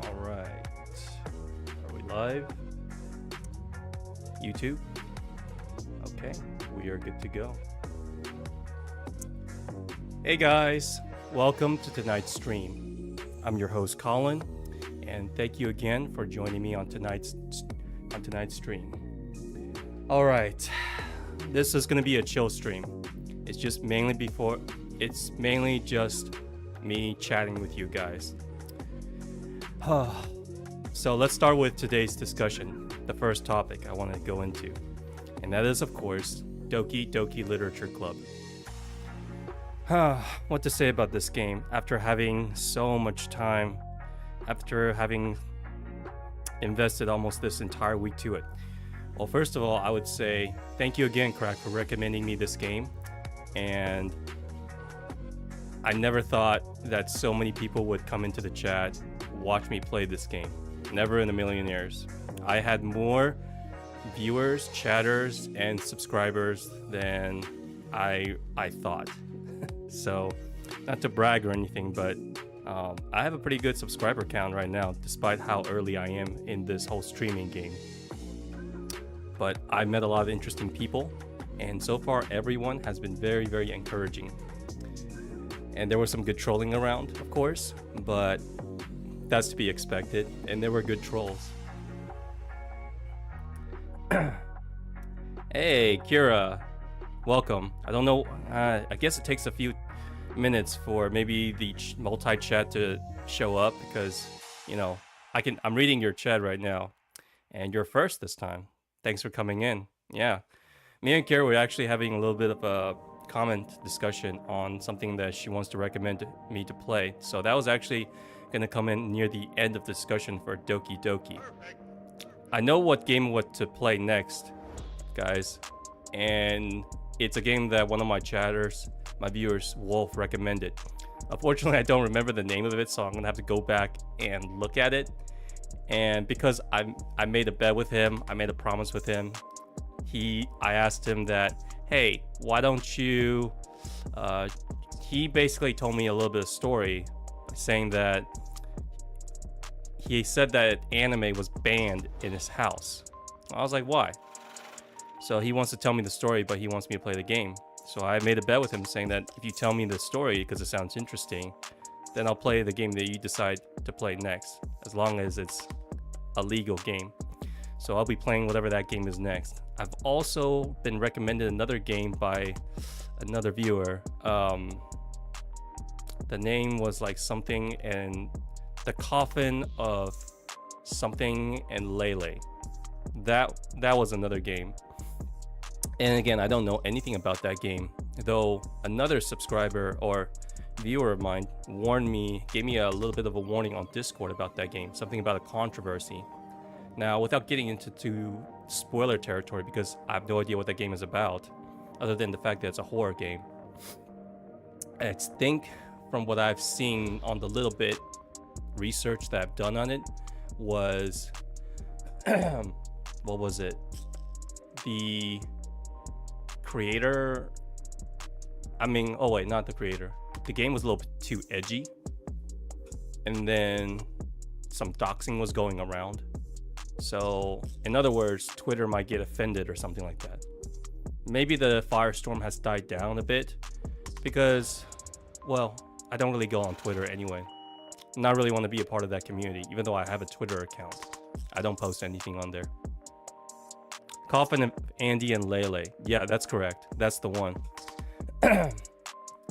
All right. Are we live? YouTube? Okay, we are good to go. Hey guys, welcome to tonight's stream. I'm your host Colin, and thank you again for joining me on tonight's stream. All right, this is gonna be a chill stream. It's mainly just me chatting with you guys. So let's start with today's discussion, the first topic I want to go into, and that is, of course, Doki Doki Literature Club. What to say about this game after having so much time, after having invested almost this entire week to it? Well, first of all, I would say thank you again, Crack, for recommending me this game, and I never thought that so many people would come into the chat, watch me play this game. Never in a million years. I had more viewers, chatters, and subscribers than I thought. So, not to brag or anything, but I have a pretty good subscriber count right now, despite how early I am in this whole streaming game. But I met a lot of interesting people, and so far everyone has been very, very encouraging. And there was some good trolling around, of course, but that's to be expected, and there were good trolls. Hey, Kira, welcome. I don't know, I guess it takes a few minutes for maybe the multi-chat to show up because, you know, I'm reading your chat right now, and you're first this time. Thanks for coming in. Yeah, me and Kira were actually having a little bit of a comment discussion on something that she wants to recommend me to play. So that was actually going to come in near the end of the discussion for Doki Doki. I know what game what to play next, guys, and it's a game that one of my chatters, my viewers, Wolf, recommended. Unfortunately, I don't remember the name of it, so I'm gonna have to go back and look at it. And because I made a bet with him, I made a promise with him, I asked him that, hey, why don't you, he basically told me a little bit of story, saying that he said that anime was banned in his house. I was like, why? So he wants to tell me the story, but he wants me to play the game. So I made a bet with him saying that if you tell me the story because it sounds interesting, then I'll play the game that you decide to play next, as long as it's a legal game. So I'll be playing whatever that game is next. I've also been recommended another game by another viewer. The name was like something and the coffin of something and Lele. That was another game. And again, I don't know anything about that game, though another subscriber or viewer of mine gave me a little bit of a warning on Discord about that game, something about a controversy. Now, without getting into spoiler territory, because I have no idea what that game is about, other than the fact that it's a horror game, I think from what I've seen on the little bit research that I've done on it was what was it? The creator, not the creator. The game was a little bit too edgy, and then some doxing was going around. So, in other words, Twitter might get offended or something like that. Maybe the firestorm has died down a bit because, well, I don't really go on Twitter anyway. Not really want to be a part of that community, even though I have a Twitter account. I don't post anything on there. Coffin of Andy and Lele. Yeah, that's correct. That's the one.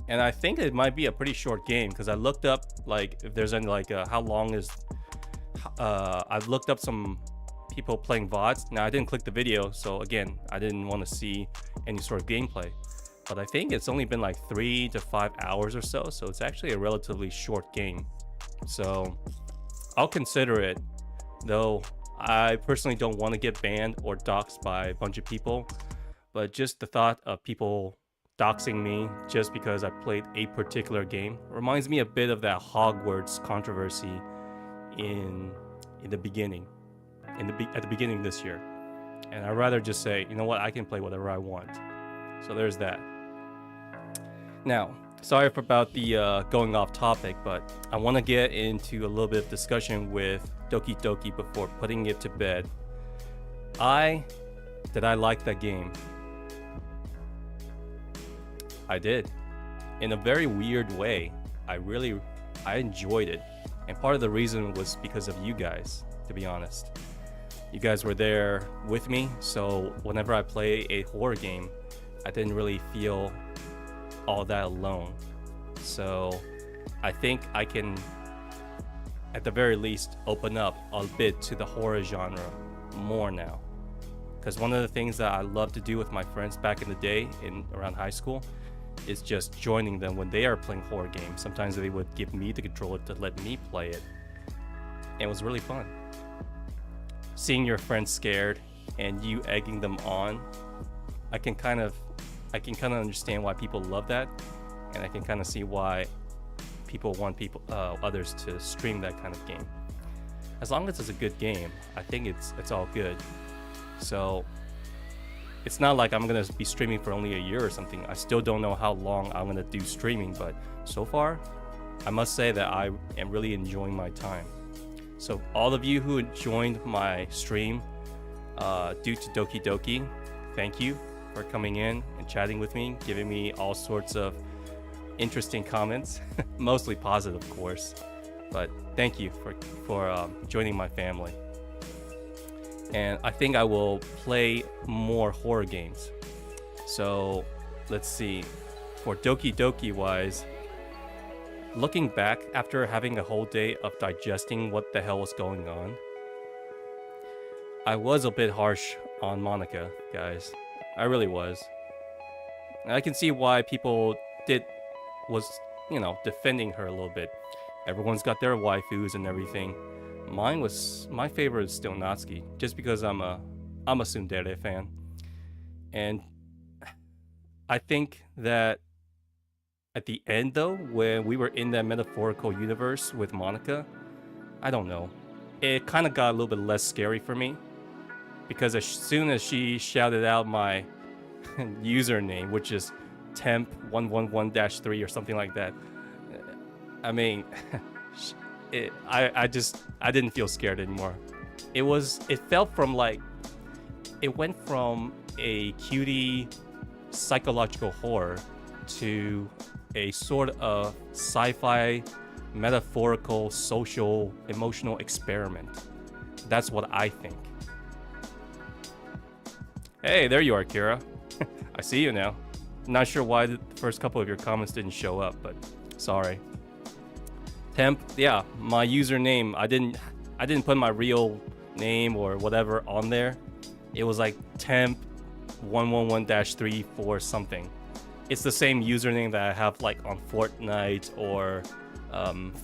And I think it might be a pretty short game because I looked up like if there's any like how long is. I've looked up some people playing VODs. Now I didn't click the video, so again, I didn't want to see any sort of gameplay. But I think it's only been like 3 to 5 hours or so, so it's actually a relatively short game. So I'll consider it, though I personally don't want to get banned or doxxed by a bunch of people. But just the thought of people doxing me just because I played a particular game reminds me a bit of that Hogwarts controversy in the beginning, at the beginning this year. And I'd rather just say, you know what, I can play whatever I want. So there's that. Now, sorry for about the going off topic, but I want to get into a little bit of discussion with Doki Doki before putting it to bed. Did I like that game? I did. In a very weird way. I enjoyed it. And part of the reason was because of you guys, to be honest. You guys were there with me, so whenever I play a horror game, I didn't really feel all that alone. So I think I can, at the very least, open up a bit to the horror genre more now. Because one of the things that I loved to do with my friends back in the day, around high school, is just joining them when they are playing horror games. Sometimes they would give me the controller to let me play it. And it was really fun. Seeing your friends scared and you egging them on, I can kind of understand why people love that, and I can kind of see why people want others to stream that kind of game. As long as it's a good game, I think it's all good. So it's not like I'm gonna be streaming for only a year or something. I still don't know how long I'm gonna do streaming, but so far, I must say that I am really enjoying my time. So all of you who joined my stream due to Doki Doki, thank you for coming in and chatting with me, giving me all sorts of interesting comments, mostly positive, of course. But thank you for joining my family. And I think I will play more horror games. So let's see. For Doki Doki wise, looking back after having a whole day of digesting what the hell was going on, I was a bit harsh on Monica, guys. I really was. And I can see why people was defending her a little bit. Everyone's got their waifus and everything. My favorite is still Natsuki, just because I'm a tsundere fan. And I think that at the end though, when we were in that metaphorical universe with Monica, I don't know, it kind of got a little bit less scary for me, because as soon as she shouted out my username, which is temp111-3 or something like that, I mean, I didn't feel scared anymore. It went from a cutie psychological horror to a sort of sci-fi metaphorical social emotional experiment. That's what I think. Hey, there you are, Kira. I see you now. Not sure why the first couple of your comments didn't show up, but sorry. Temp, yeah, my username, I didn't put my real name or whatever on there. It was like temp111-34 something. It's the same username that I have like on Fortnite or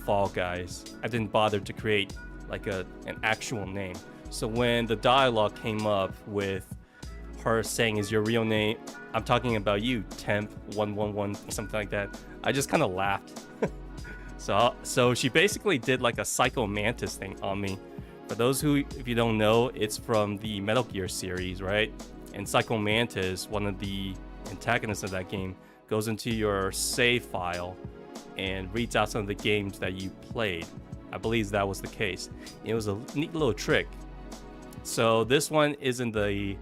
Fall Guys. I didn't bother to create like an actual name. So when the dialogue came up with her saying, "Is your real name?" I'm talking about you, temp111, something like that. I just kind of laughed. So she basically did like a Psycho Mantis thing on me. For those who, if you don't know, it's from the Metal Gear series, right? And Psycho Mantis, one of the antagonists of that game, goes into your save file and reads out some of the games that you played. I believe that was the case. It was a neat little trick. So this one is in the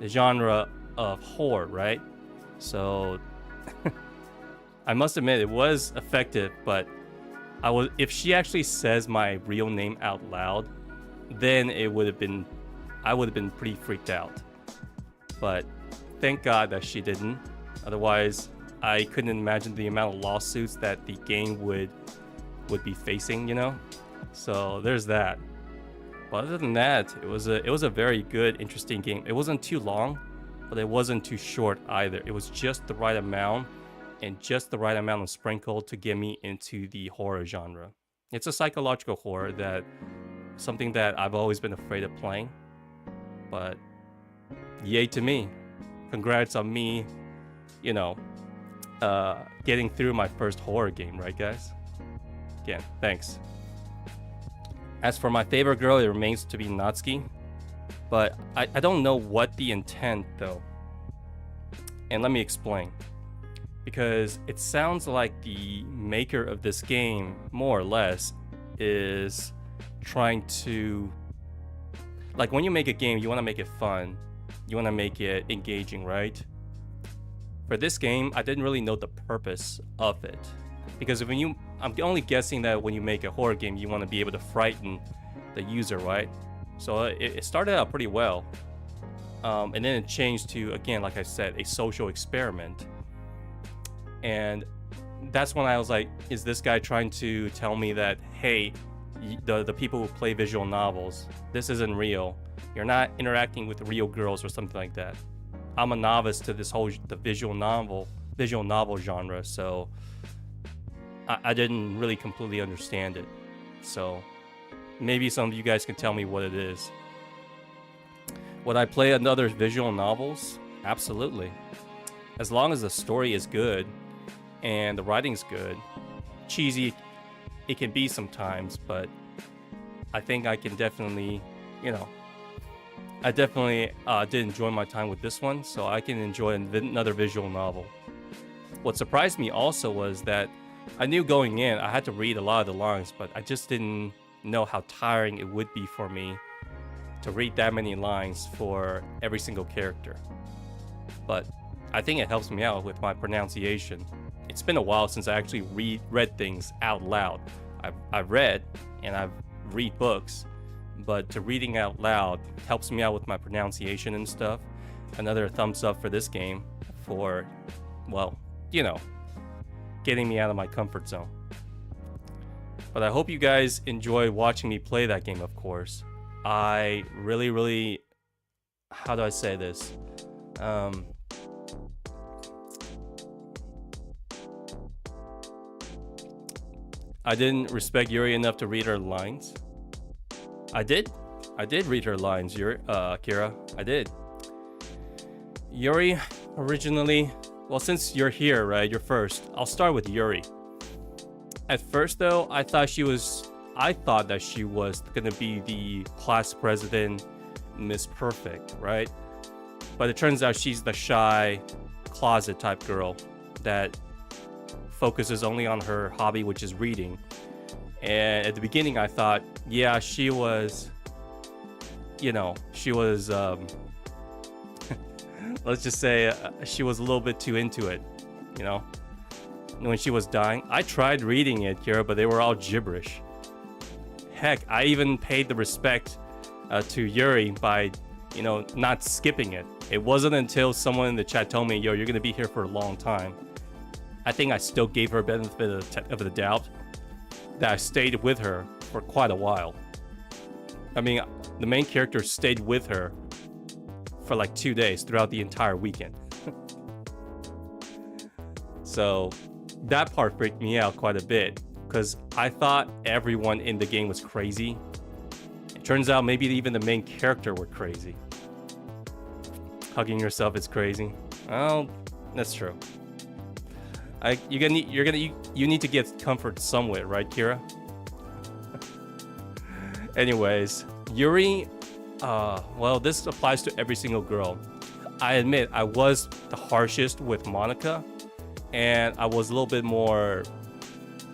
genre of horror, right? So I must admit it was effective, but if she actually says my real name out loud, then I would have been pretty freaked out. But thank God that she didn't. Otherwise, I couldn't imagine the amount of lawsuits that the game would be facing, So there's that. But other than that, it was a very good, interesting game. It wasn't too long, but it wasn't too short either. It was just the right amount, and just the right amount of sprinkle to get me into the horror genre. It's a psychological horror something that I've always been afraid of playing. But yay to me. Congrats on me, getting through my first horror game, right guys? Again, thanks. As for my favorite girl, it remains to be Natsuki. But I don't know what the intent, though. And let me explain. Because it sounds like the maker of this game, more or less, is trying to... Like, when you make a game, you want to make it fun. You want to make it engaging, right? For this game, I didn't really know the purpose of it. Because when you... I'm only guessing that when you make a horror game, you want to be able to frighten the user, right? So it started out pretty well. And then it changed to, again, like I said, a social experiment. And that's when I was like, is this guy trying to tell me that, hey, the people who play visual novels, this isn't real. You're not interacting with real girls or something like that. I'm a novice to this whole the visual novel genre, so I didn't really completely understand it. So maybe some of you guys can tell me what it is. Would I play another visual novels? Absolutely. As long as the story is good and the writing's good. Cheesy it can be sometimes, but I think I can definitely, I definitely did enjoy my time with this one, so I can enjoy another visual novel. What surprised me also was that I knew going in I had to read a lot of the lines, but I just didn't know how tiring it would be for me to read that many lines for every single character. But I think it helps me out with my pronunciation. It's been a while since I actually read things out loud. I've read and I've read books, but to reading out loud helps me out with my pronunciation and stuff. Another thumbs up for this game for, well, getting me out of my comfort zone. But I hope you guys enjoy watching me play that game, of course. I really, how do I say this? I didn't respect Yuri enough to read her lines. I did read her lines, Kira. I did. Yuri, originally, well, since you're here, right, you're first, I'll start with Yuri. At first, though, I thought that she was gonna be the class president, Miss Perfect, right? But it turns out she's the shy, closet type girl that focuses only on her hobby, which is reading. And at the beginning, I thought, yeah, she was, let's just say she was a little bit too into it, when she was dying. I tried reading it, Kira, but they were all gibberish. Heck, I even paid the respect to Yuri by, not skipping it. It wasn't until someone in the chat told me, yo, you're going to be here for a long time. I think I still gave her a benefit of the doubt that I stayed with her for quite a while. I mean, the main character stayed with her for like 2 days throughout the entire weekend. So that part freaked me out quite a bit because I thought everyone in the game was crazy. It turns out maybe even the main character were crazy. Hugging yourself is crazy. Well, that's true. You need to get comfort somewhere, right, Kira? Anyways, Yuri, well, this applies to every single girl. I admit I was the harshest with Monica, and I was a little bit more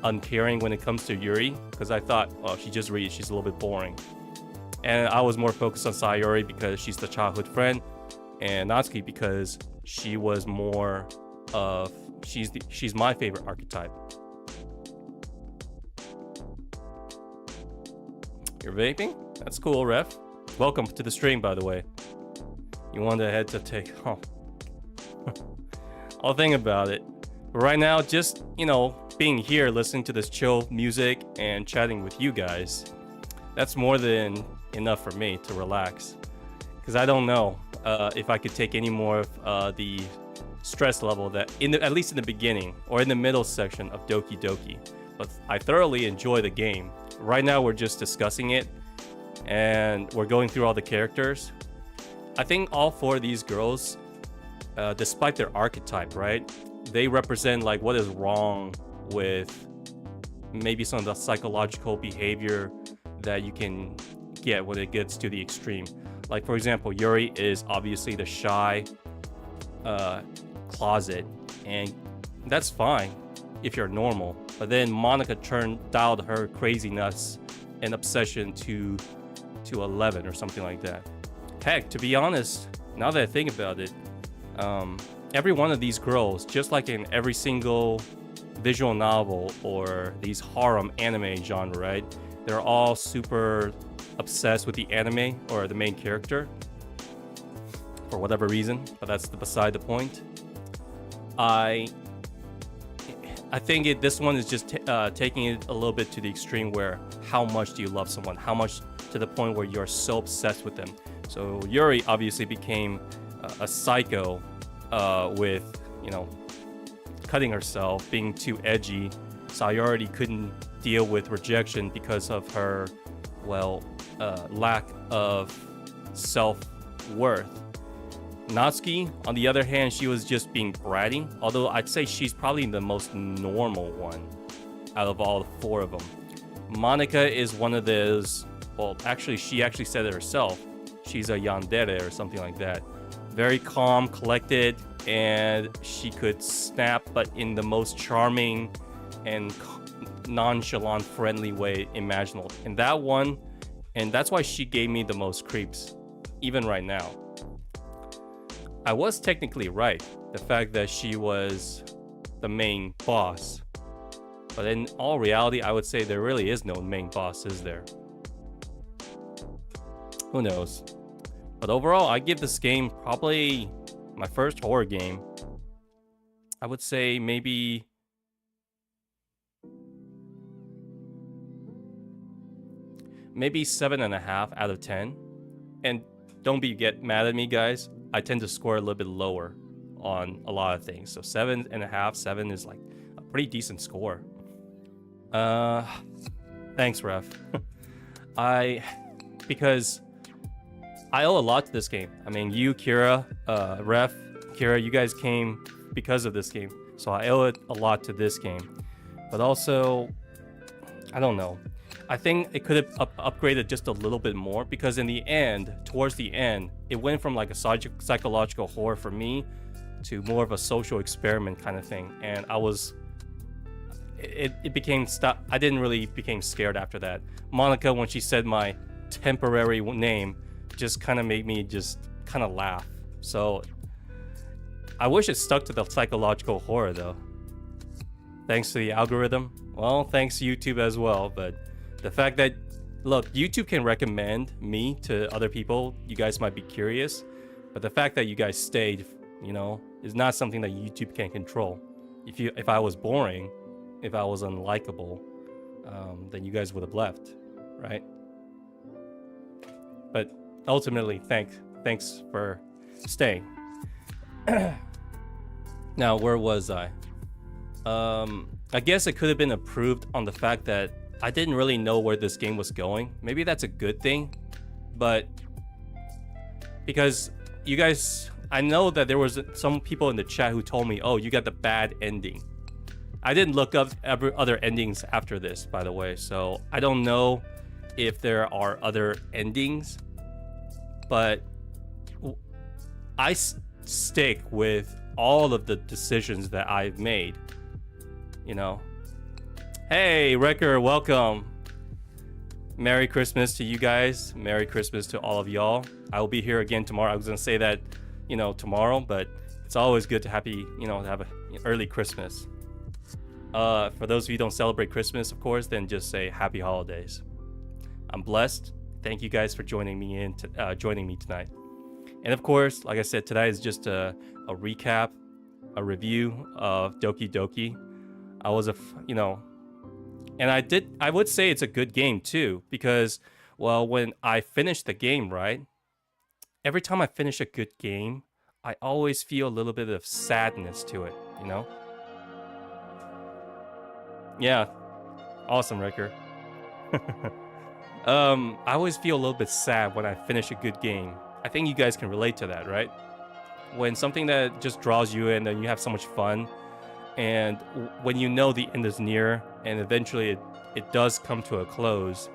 uncaring when it comes to Yuri, because I thought, oh, she just reads, she's a little bit boring. And I was more focused on Sayori because she's the childhood friend, and Natsuki because she was more of, she's my favorite archetype. You're vaping? That's cool, Ref. Welcome to the stream, by the way. You wanted to head to take... Oh. I'll think about it. But right now, just, being here, listening to this chill music and chatting with you guys, that's more than enough for me to relax. Because I don't know if I could take any more of the stress level that, at least in the beginning, or in the middle section of Doki Doki. But I thoroughly enjoy the game. Right now, we're just discussing it, and we're going through all the characters. I think all four of these girls, despite their archetype, right, they represent like what is wrong with maybe some of the psychological behavior that you can get when it gets to the extreme. Like, for example, Yuri is obviously the shy, closet, and that's fine if you're normal. But then Monica dialed her craziness and obsession to 11 or something like that. Heck, to be honest, now that I think about it, every one of these girls, just like in every single visual novel or these harem anime genre, right? They're all super obsessed with the anime or the main character for whatever reason, but that's beside the point. I think this one is just taking it a little bit to the extreme, where how much do you love someone? How much to the point where you're so obsessed with them? So Yuri obviously became a psycho with, you know, cutting herself, being too edgy. Sayori couldn't deal with rejection because of her, well, lack of self-worth. Natsuki, on the other hand, she was just being bratty, although I'd say she's probably the most normal one out of all four of them. Monica is one of those, well, actually, she actually said it herself. She's a yandere or something like that. Very calm, collected, and she could snap, but in the most charming and nonchalant, friendly way imaginable. And that one, and that's why she gave me the most creeps, even right now. I was technically right, the fact that she was the main boss. But in all reality, I would say there really is no main boss, is there? Who knows? But overall, I give this game probably my first horror game. I would say maybe maybe 7.5 out of 10. And don't get mad at me, guys. I tend to score a little bit lower on a lot of things. So 7.5, 7 is like a pretty decent score. Thanks, Ref. Because I owe a lot to this game. I mean, you, Kira, Ref, Kira, you guys came because of this game. So I owe it a lot to this game. But also, I don't know. I think it could have upgraded just a little bit more, because in the end, towards the end, it went from like a psychological horror for me to more of a social experiment kind of thing. And it became I didn't really become scared after that. Monica, when she said my temporary name, just kind of made me just kind of laugh. So I wish it stuck to the psychological horror though. Thanks to the algorithm. Well, thanks to YouTube as well, but the fact that, look, YouTube can recommend me to other people. You guys might be curious, but the fact that you guys stayed, you know, is not something that YouTube can control. If I was boring, if I was unlikable, then you guys would have left, right? But ultimately, thanks for staying. Now, where was I? I guess it could have been improved on the fact that I didn't really know where this game was going. Maybe that's a good thing, but because you guys, I know that there was some people in the chat who told me, oh, you got the bad ending. I didn't look up other endings after this, by the way, so I don't know if there are other endings, but I stick with all of the decisions that I've made, you know. Hey, Wrecker, welcome. Merry Christmas to you guys. Merry Christmas to all of y'all. I will be here again tomorrow. I was gonna say that, you know, tomorrow, but it's always good to have an early Christmas. For those of you who don't celebrate Christmas, of course, then just say happy holidays. I'm blessed. Thank you guys for joining me tonight. And of course, like I said, today is just a recap, a review of Doki Doki. And I would say it's a good game too, because, well, when I finish the game, right? Every time I finish a good game, I always feel a little bit of sadness to it, you know? Yeah. Awesome, Wrecker. I always feel a little bit sad when I finish a good game. I think you guys can relate to that, right? When something that just draws you in and you have so much fun, and when you know the end is near and eventually it does come to a close,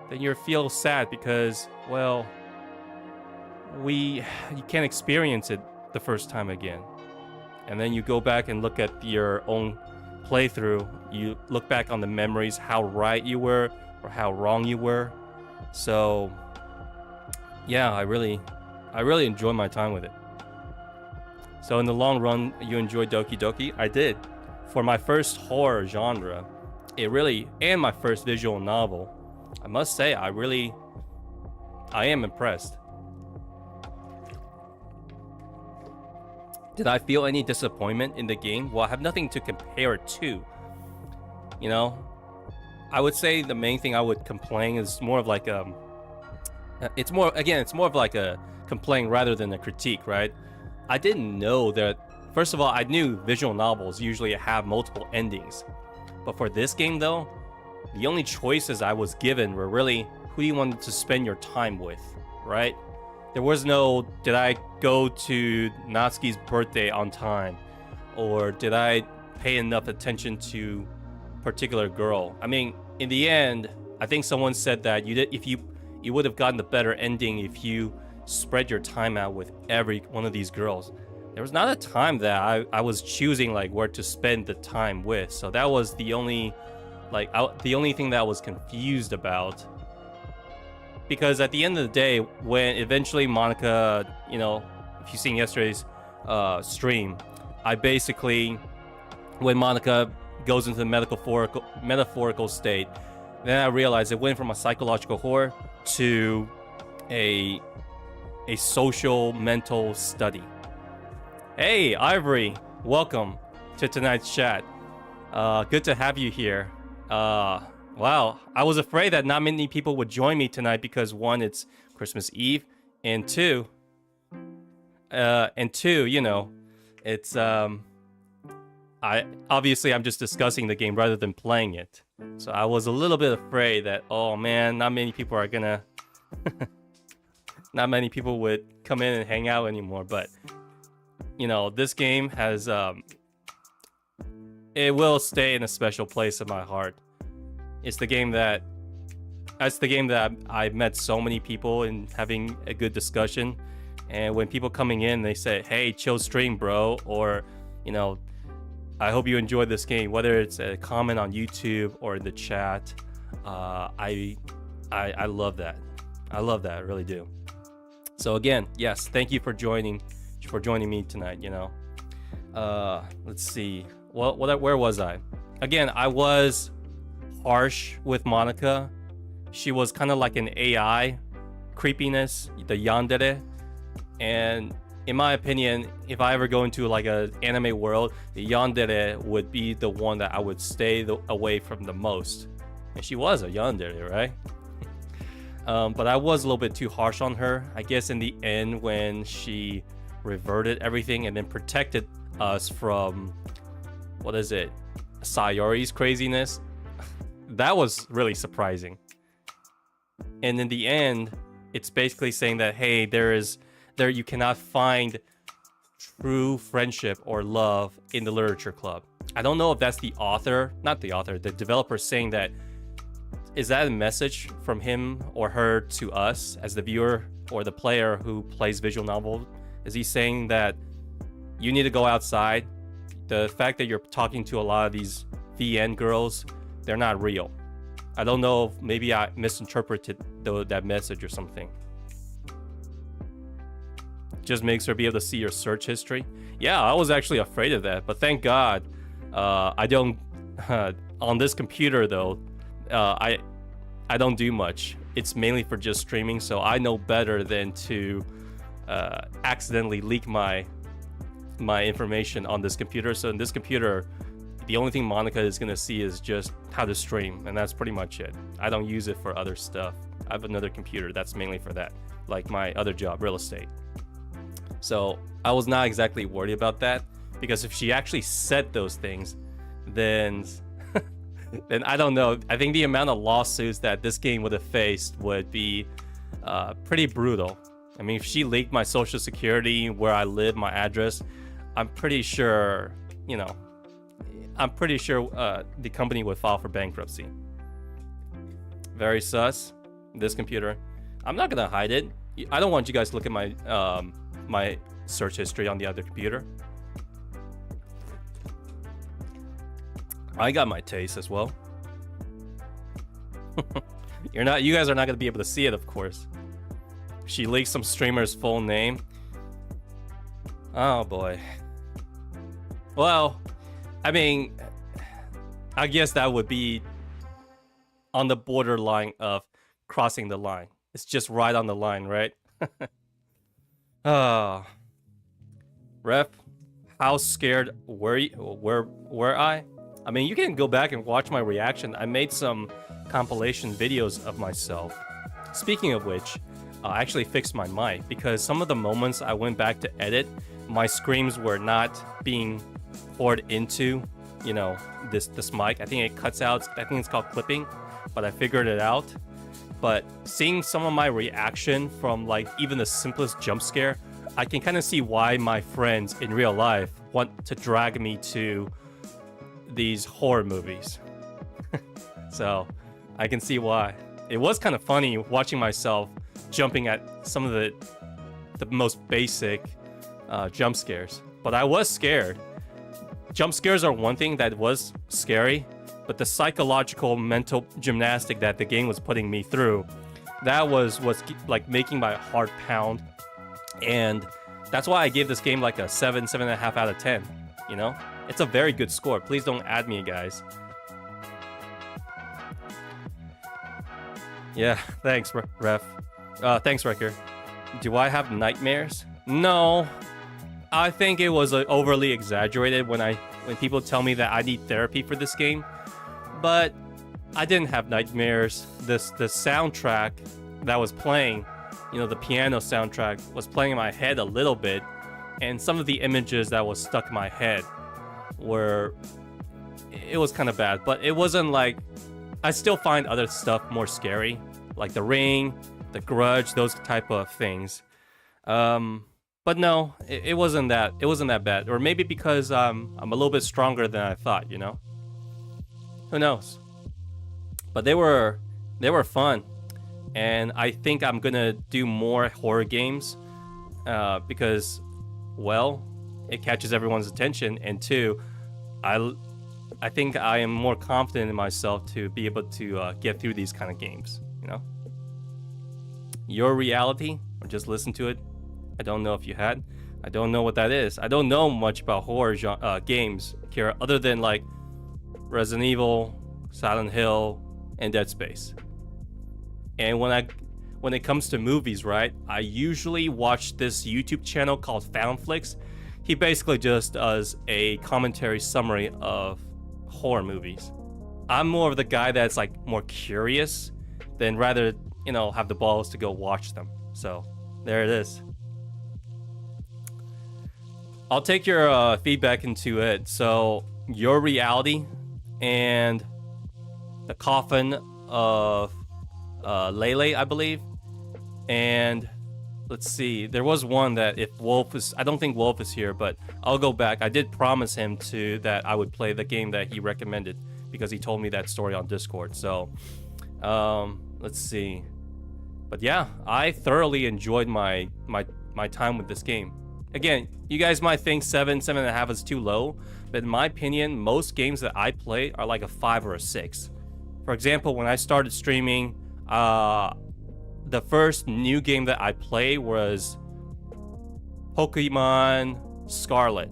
then you feel sad because, well, you can't experience it the first time again. and then you go back and look at your own playthrough. You look back on the memories, how right you were or how wrong you were. So yeah, I really enjoy my time with it. So in the long run, you enjoyed Doki Doki? I did. For my first horror genre, and my first visual novel, I must say, I am impressed. Did I feel any disappointment in the game? Well, I have nothing to compare it to. You know, I would say the main thing I would complain is more of like it's more of like a complaint rather than a critique, right? I didn't know that. First of all, I knew visual novels usually have multiple endings, but for this game though, the only choices I was given were really who you wanted to spend your time with, right? There was no, did I go to Natsuki's birthday on time? Or did I pay enough attention to a particular girl? I mean, in the end, I think someone said that you would have gotten the better ending if you spread your time out with every one of these girls. There was not a time that I was choosing like where to spend the time with. So that was the only thing that I was confused about. Because at the end of the day, when eventually Monica, you know, if you've seen yesterday's stream, I basically, when Monica goes into the metaphorical state, then I realized it went from a psychological horror to a social mental study. Hey, Ivory, welcome to tonight's chat. Good to have you here. Wow, I was afraid that not many people would join me tonight because one, it's Christmas Eve, and two, you know, it's I'm just discussing the game rather than playing it. So I was a little bit afraid that, oh man, not many people are gonna not many people would come in and hang out anymore. But you know, this game has it will stay in a special place in my heart. It's the game that I've met so many people and having a good discussion. And when people coming in, they say, "Hey, chill stream, bro," or, you know, "I hope you enjoyed this game," whether it's a comment on YouTube or in the chat. I love that. I love that. I really do. So again, yes, thank you for joining me tonight. You know, let's see. Where was I? Again, I was harsh with Monica. She was kind of like an AI creepiness, the yandere. And in my opinion, if I ever go into like a anime world, the yandere would be the one that I would stay away from the most. And she was a yandere, right? But I was a little bit too harsh on her. I guess in the end, when she reverted everything and then protected us from, what is it, Sayori's craziness, that was really surprising. And in the end, it's basically saying that, hey, you cannot find true friendship or love in the literature club. I don't know if that's the developer saying that. Is that a message from him or her to us as the viewer or the player who plays visual novel? Is he saying that you need to go outside? The fact that you're talking to a lot of these VN girls, they're not real. I don't know if maybe I misinterpreted that message or something. Just makes her be able to see your search history. Yeah, I was actually afraid of that, but thank God I don't. On this computer though, I don't do much. It's mainly for just streaming, so I know better than to accidentally leak my information on this computer. So in this computer, the only thing Monica is gonna see is just how to stream, and that's pretty much it. I don't use it for other stuff. I have another computer that's mainly for that, like my other job, real estate. So I was not exactly worried about that, because if she actually said those things, then then I don't know. I think the amount of lawsuits that this game would have faced would be pretty brutal. I mean, if she leaked my social security, where I live, my address, I'm pretty sure, you know, the company would file for bankruptcy. Very sus. This computer. I'm not gonna hide it. I don't want you guys to look at my my search history on the other computer. I got my taste as well. You guys are not gonna be able to see it, of course. She leaked some streamer's full name. Oh boy. Well, I mean, I guess that would be on the borderline of crossing the line. It's just right on the line, right? Ref, how scared were I? I mean, you can go back and watch my reaction. I made some compilation videos of myself. Speaking of which, I actually fixed my mic because some of the moments I went back to edit, my screams were not being poured into, you know, this mic. I think it cuts out. I think it's called clipping, but I figured it out. But seeing some of my reaction from like even the simplest jump scare, I can kind of see why my friends in real life want to drag me to these horror movies. So I can see why. It was kind of funny watching myself jumping at some of the most basic jump scares. But I was scared. Jump scares are one thing that was scary, but the psychological mental gymnastic that the game was putting me through, that was like making my heart pound. And that's why I gave this game like a 7.5 out of 10, you know? It's a very good score. Please don't add me, guys. Yeah, thanks, Ref. Thanks, Wrecker. Do I have nightmares? No. I think it was overly exaggerated when people tell me that I need therapy for this game. But I didn't have nightmares. The soundtrack that was playing, you know, the piano soundtrack was playing in my head a little bit, and some of the images that was stuck in my head it was kind of bad, but it wasn't like, I still find other stuff more scary, like The Ring, The Grudge, those type of things. But no, it wasn't that bad, or maybe because I'm a little bit stronger than I thought, you know. Who knows? But they were fun, and I think I'm gonna do more horror games because, well, it catches everyone's attention, and two, I think I am more confident in myself to be able to get through these kind of games, you know. Your reality, or just listen to it. I don't know if you had. I don't know what that is. I don't know much about horror games, Kira, other than like Resident Evil, Silent Hill, and Dead Space. And when it comes to movies, right, I usually watch this YouTube channel called Foundflix. He basically just does a commentary summary of horror movies. I'm more of the guy that's like more curious than rather, you know, have the balls to go watch them. So there it is. I'll take your feedback into it. So your reality and the coffin of Lele, I believe. And let's see, there was one that if Wolf is, I don't think Wolf is here, but I'll go back. I did promise him that I would play the game that he recommended because he told me that story on Discord. So let's see. But yeah, I thoroughly enjoyed my time with this game. Again, you guys might think 7.5 is too low, but in my opinion, most games that I play are like a 5 or a 6. For example, when I started streaming, the first new game that I played was Pokemon Scarlet,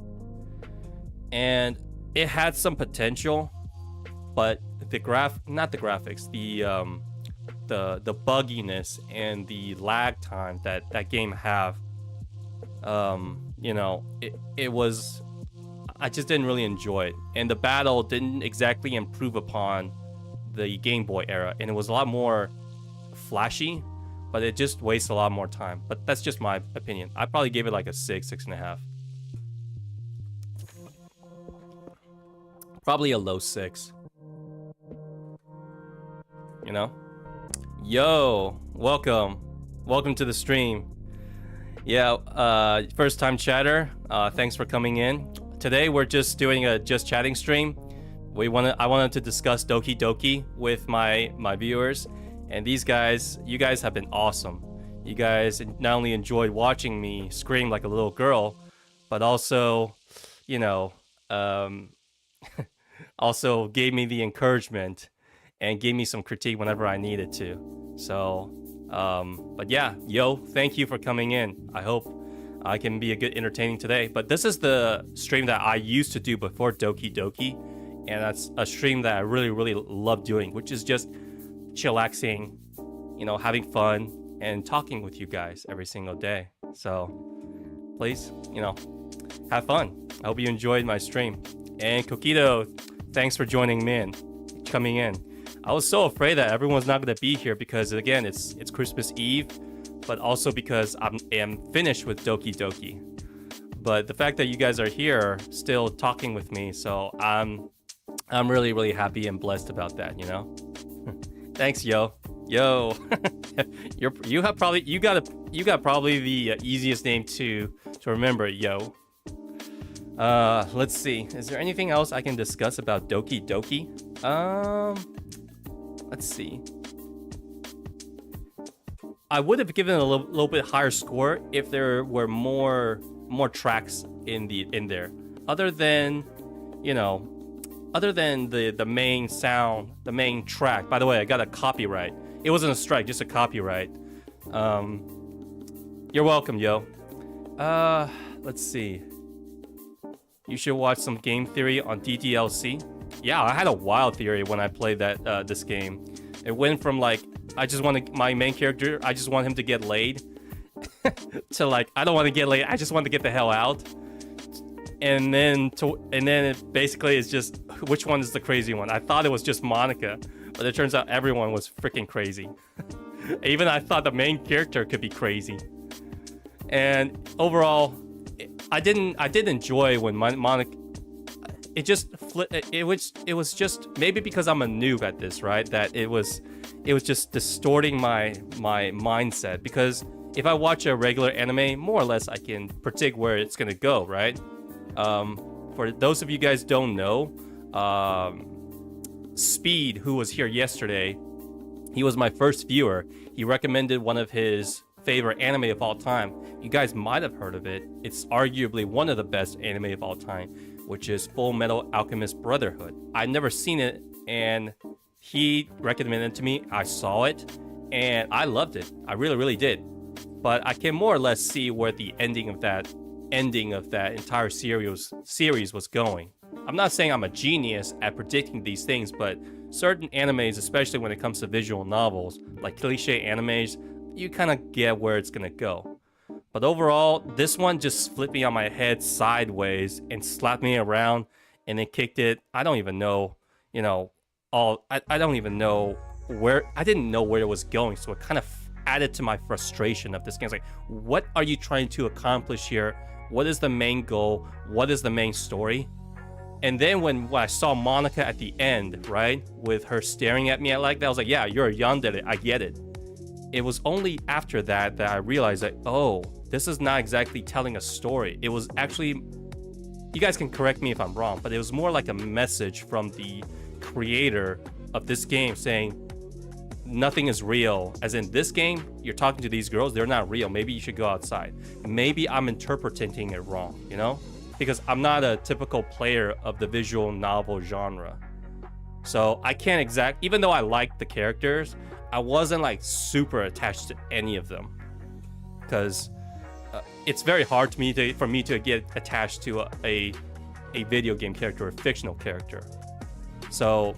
and it had some potential, but the graphics, the bugginess and the lag time that game have, you know, it was, I just didn't really enjoy it, and the battle didn't exactly improve upon the Game Boy era, and it was a lot more flashy, but it just wastes a lot more time. But that's just my opinion. I probably gave it like a 6.5. Probably a low 6. You know? Yo, welcome to the stream. Yeah, first time chatter. Thanks for coming in. Today we're just doing a just chatting stream. I wanted to discuss Doki Doki with my viewers, and these guys, you guys have been awesome. You guys not only enjoyed watching me scream like a little girl, but also, you know, also gave me the encouragement and gave me some critique whenever I needed to. So, but yeah, yo, thank you for coming in. I hope I can be a good entertaining today. But this is the stream that I used to do before Doki Doki, and that's a stream that I really, really love doing, which is just chillaxing, you know, having fun and talking with you guys every single day. So please, you know, have fun. I hope you enjoyed my stream. And Kokito, thanks for joining me in, coming in. I was so afraid that everyone's not going to be here because, again, it's Christmas Eve, but also because I am finished with Doki Doki. But the fact that you guys are here still talking with me, so I'm really, really happy and blessed about that, you know? Thanks, yo. You got probably the easiest name to remember, yo. Let's see. Is there anything else I can discuss about Doki Doki? Let's see. I would have given it a little bit higher score if there were more tracks in there. Other than, you know, the main sound, the main track. By the way, I got a copyright. It wasn't a strike, just a copyright. You're welcome, yo. Let's see. You should watch some game theory on DDLC. Yeah, I had a wild theory when I played that this game. It went from like, I just want my main character, I just want him to get laid, to like, I don't want to get laid, I just want to get the hell out. And then it basically is just, which one is the crazy one? I thought it was just Monica, but it turns out everyone was freaking crazy. Even I thought the main character could be crazy. And overall, I did enjoy when Monica. It was just maybe because I'm a noob at this, right? That it was just distorting my mindset, because if I watch a regular anime, more or less I can predict where it's gonna go, right? For those of you guys don't know, Speed, who was here yesterday, he was my first viewer. He recommended one of his favorite anime of all time. You guys might have heard of it. It's arguably one of the best anime of all time, which is Full Metal Alchemist Brotherhood. I'd never seen it, and he recommended it to me. I saw it, and I loved it. I really, really did. But I can more or less see where the ending of that entire series was going. I'm not saying I'm a genius at predicting these things, but certain animes, especially when it comes to visual novels, like cliche animes, you kind of get where it's gonna go. But overall, this one just flipped me on my head sideways and slapped me around, and it kicked it. I don't even know, you know, I don't even know where, I didn't know where it was going, so it kind of added to my frustration of this game. It's like, what are you trying to accomplish here? What is the main goal? What is the main story? And then when I saw Monica at the end, right, with her staring at me like that, I was like, yeah, you're a yandere, I get it. It was only after that I realized that, oh, this is not exactly telling a story. It was actually, you guys can correct me if I'm wrong, but it was more like a message from the creator of this game saying, nothing is real. As in, this game, you're talking to these girls, they're not real. Maybe you should go outside. Maybe I'm interpreting it wrong, you know? Because I'm not a typical player of the visual novel genre. So I can't even though I liked the characters, I wasn't like super attached to any of them. Because it's very hard for me to get attached to a video game character, a fictional character. So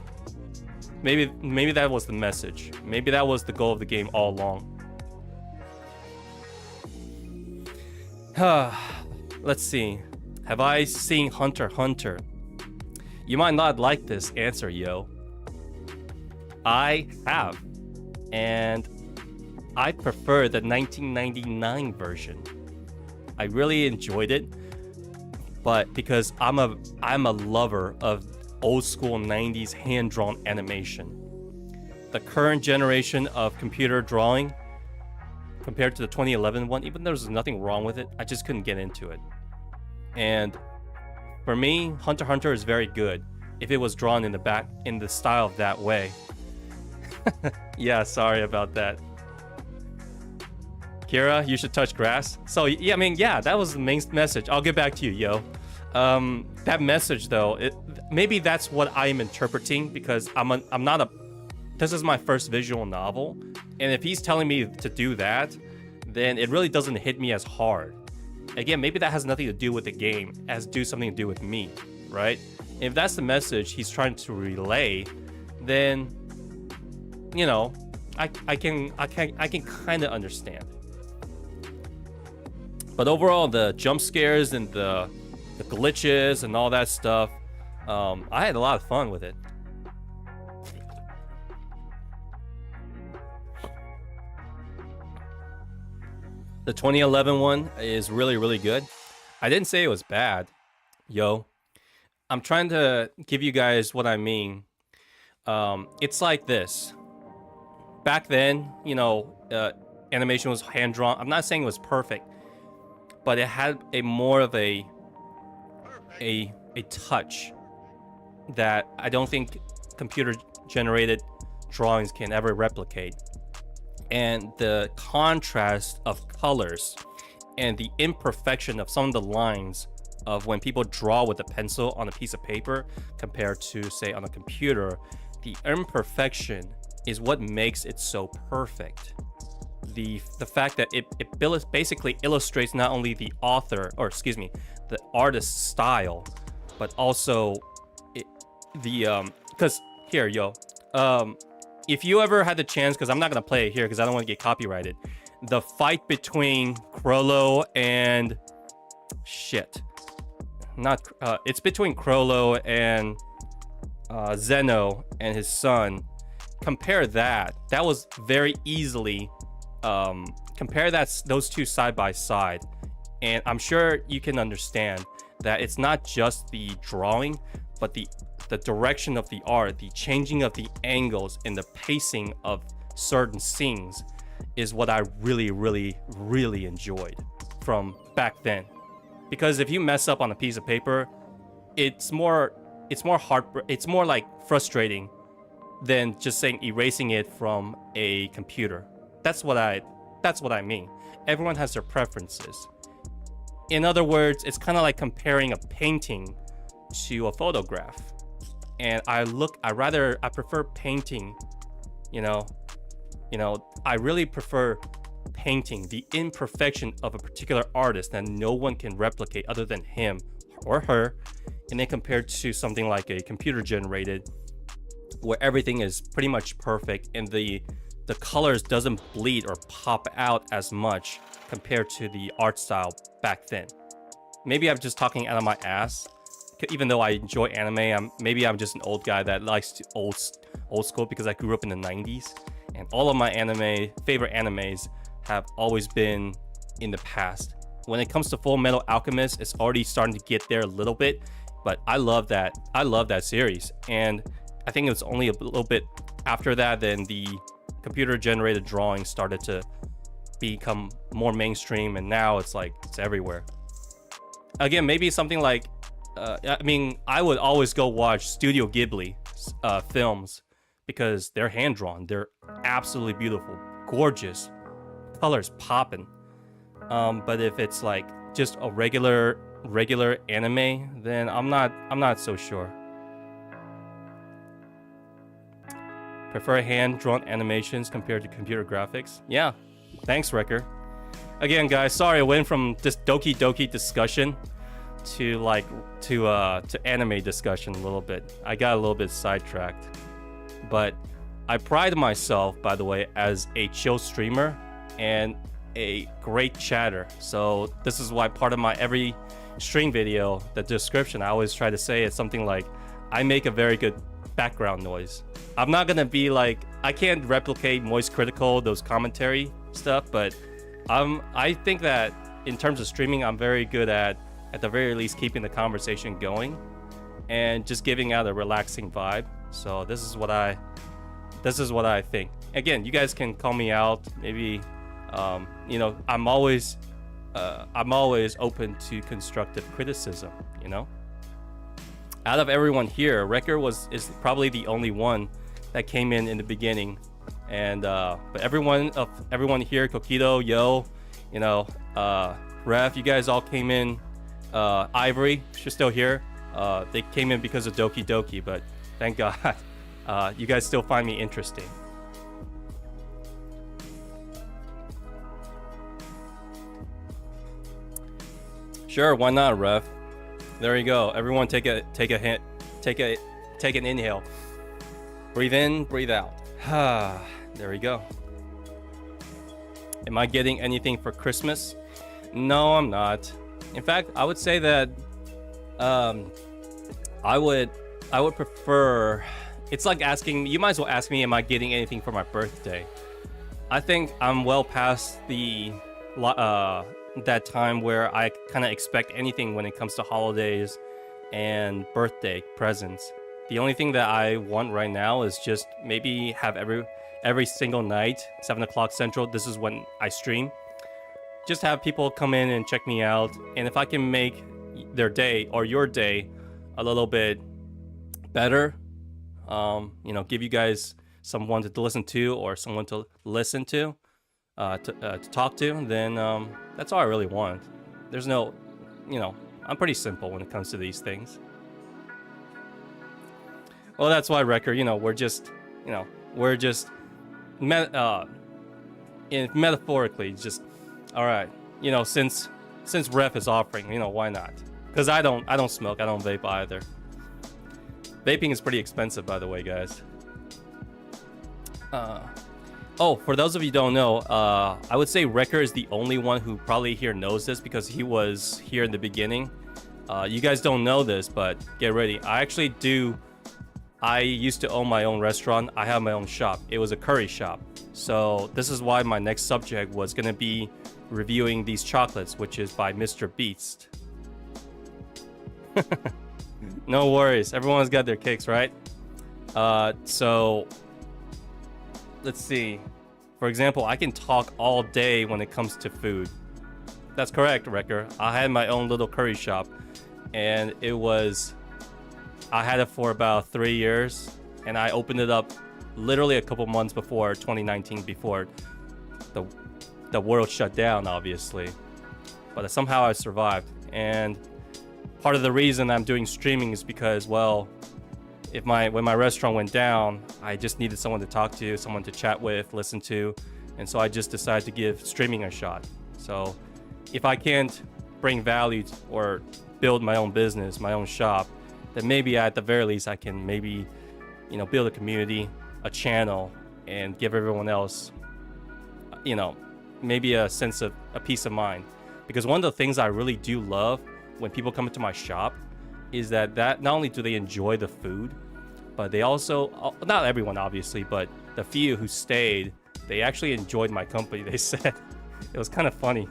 maybe that was the message. Maybe that was the goal of the game all along. Let's see. Have I seen Hunter x Hunter? You might not like this answer, yo. I have. And I prefer the 1999 version. I really enjoyed it, but because I'm a lover of old school 90s hand-drawn animation. The current generation of computer drawing compared to the 2011 one, even though there's nothing wrong with it, I just couldn't get into it. And for me, Hunter x Hunter is very good if it was drawn in the style of that way. Yeah, sorry about that. Kira, you should touch grass. So yeah, I mean, yeah, that was the main message. I'll get back to you, yo. That message though, maybe that's what I'm interpreting, because I'm not a, this is my first visual novel, and if he's telling me to do that, then it really doesn't hit me as hard. Again, maybe that has nothing to do with the game, it has to do something to do with me, right? If that's the message he's trying to relay, then, you know, I can kind of understand. But overall, the jump scares and the glitches and all that stuff, I had a lot of fun with it. The 2011 one is really, really good. I didn't say it was bad, yo. I'm trying to give you guys what I mean. It's like this. Back then, you know, animation was hand-drawn. I'm not saying it was perfect, but it had a more of a touch that I don't think computer-generated drawings can ever replicate. And the contrast of colors and the imperfection of some of the lines of when people draw with a pencil on a piece of paper compared to, say, on a computer, the imperfection is what makes it so perfect. The fact that it basically illustrates not only the author, or excuse me, the artist's style, but also because here, yo, if you ever had the chance, because I'm not gonna play it here because I don't want to get copyrighted, the fight between Crollo and it's between Crollo and Zeno and his son. Compare that. That was very easily compare those two side by side, and I'm sure you can understand that it's not just the drawing, but the direction of the art, the changing of the angles and the pacing of certain scenes is what I really, really, really enjoyed from back then. Because if you mess up on a piece of paper, it's more like frustrating than just saying erasing it from a computer. That's what I mean. Everyone has their preferences. In other words, it's kind of like comparing a painting to a photograph. And I prefer painting, you know, I really prefer painting the imperfection of a particular artist that no one can replicate other than him or her, and then compared to something like a computer generated where everything is pretty much perfect and the colors doesn't bleed or pop out as much compared to the art style back then. Maybe I'm just talking out of my ass. Even though I enjoy anime, maybe I'm just an old guy that likes old school because I grew up in the 90s, and all of my favorite animes have always been in the past. When it comes to Full Metal Alchemist, it's already starting to get there a little bit, but I love that series, and I think it was only a little bit after that then the computer generated drawings started to become more mainstream, and now it's like it's everywhere. Again, maybe something like I mean, I would always go watch Studio Ghibli films because they're hand-drawn. They're absolutely beautiful, gorgeous, colors popping. But if it's like just a regular anime, then I'm not so sure. Prefer hand-drawn animations compared to computer graphics? Yeah, thanks, Wrecker. Again, guys, sorry I went from this Doki Doki discussion to anime discussion a little bit. I got a little bit sidetracked, but I pride myself, by the way, as a chill streamer and a great chatter. So this is why part of my every stream video, the description, I always try to say it's something like, I make a very good background noise. I'm not gonna be like, I can't replicate Moist Critical, those commentary stuff, but I think that in terms of streaming, I'm very good at the very least keeping the conversation going and just giving out a relaxing vibe. So this is what I think. Again, you guys can call me out. Maybe you know, I'm always open to constructive criticism, you know. Out of everyone here, Wrecker is probably the only one that came in the beginning, and but everyone here, Kokido, Yo, you know, Ref, you guys all came in. Ivory, she's still here. They came in because of Doki Doki, but thank God, you guys still find me interesting. Sure, why not, Ref? There you go. Everyone, take an inhale. Breathe in, breathe out. There we go. Am I getting anything for Christmas? No, I'm not. In fact, I would say that I would prefer. It's like asking. You might as well ask me, am I getting anything for my birthday? I think I'm well past the that time where I kind of expect anything when it comes to holidays and birthday presents. The only thing that I want right now is just maybe have every single night, 7 o'clock Central, this is when I stream, just have people come in and check me out, and if I can make their day or your day a little bit better, you know, give you guys someone to listen to or someone to listen to talk to, then that's all I really want. There's no, you know, I'm pretty simple when it comes to these things. Well, that's why, Wrecker, you know, we're just metaphorically just, all right, you know, since Ref is offering, you know, why not? Because I don't smoke, I don't vape either. Vaping is pretty expensive, by the way, guys. Oh, for those of you who don't know, I would say Wrecker is the only one who probably here knows this because he was here in the beginning. You guys don't know this, but get ready. I used to own my own restaurant. I have my own shop. It was a curry shop. So this is why my next subject was going to be reviewing these chocolates, which is by Mr. Beast. No worries. Everyone's got their cakes, right? So let's see. For example, I can talk all day when it comes to food. That's correct, Wrecker. I had my own little curry shop, and I had it for about 3 years, and I opened it up literally a couple months before 2019, before the world shut down, obviously. But somehow I survived, and part of the reason I'm doing streaming is because, well, when my restaurant went down, I just needed someone to talk to, someone to chat with, listen to, and so I just decided to give streaming a shot. So if I can't bring value or build my own business, my own shop, then maybe at the very least I can maybe, you know, build a community, a channel, and give everyone else, you know, maybe a sense of a peace of mind. Because one of the things I really do love when people come into my shop is that not only do they enjoy the food, but they also, not everyone obviously, but the few who stayed, they actually enjoyed my company. They said it was kind of funny.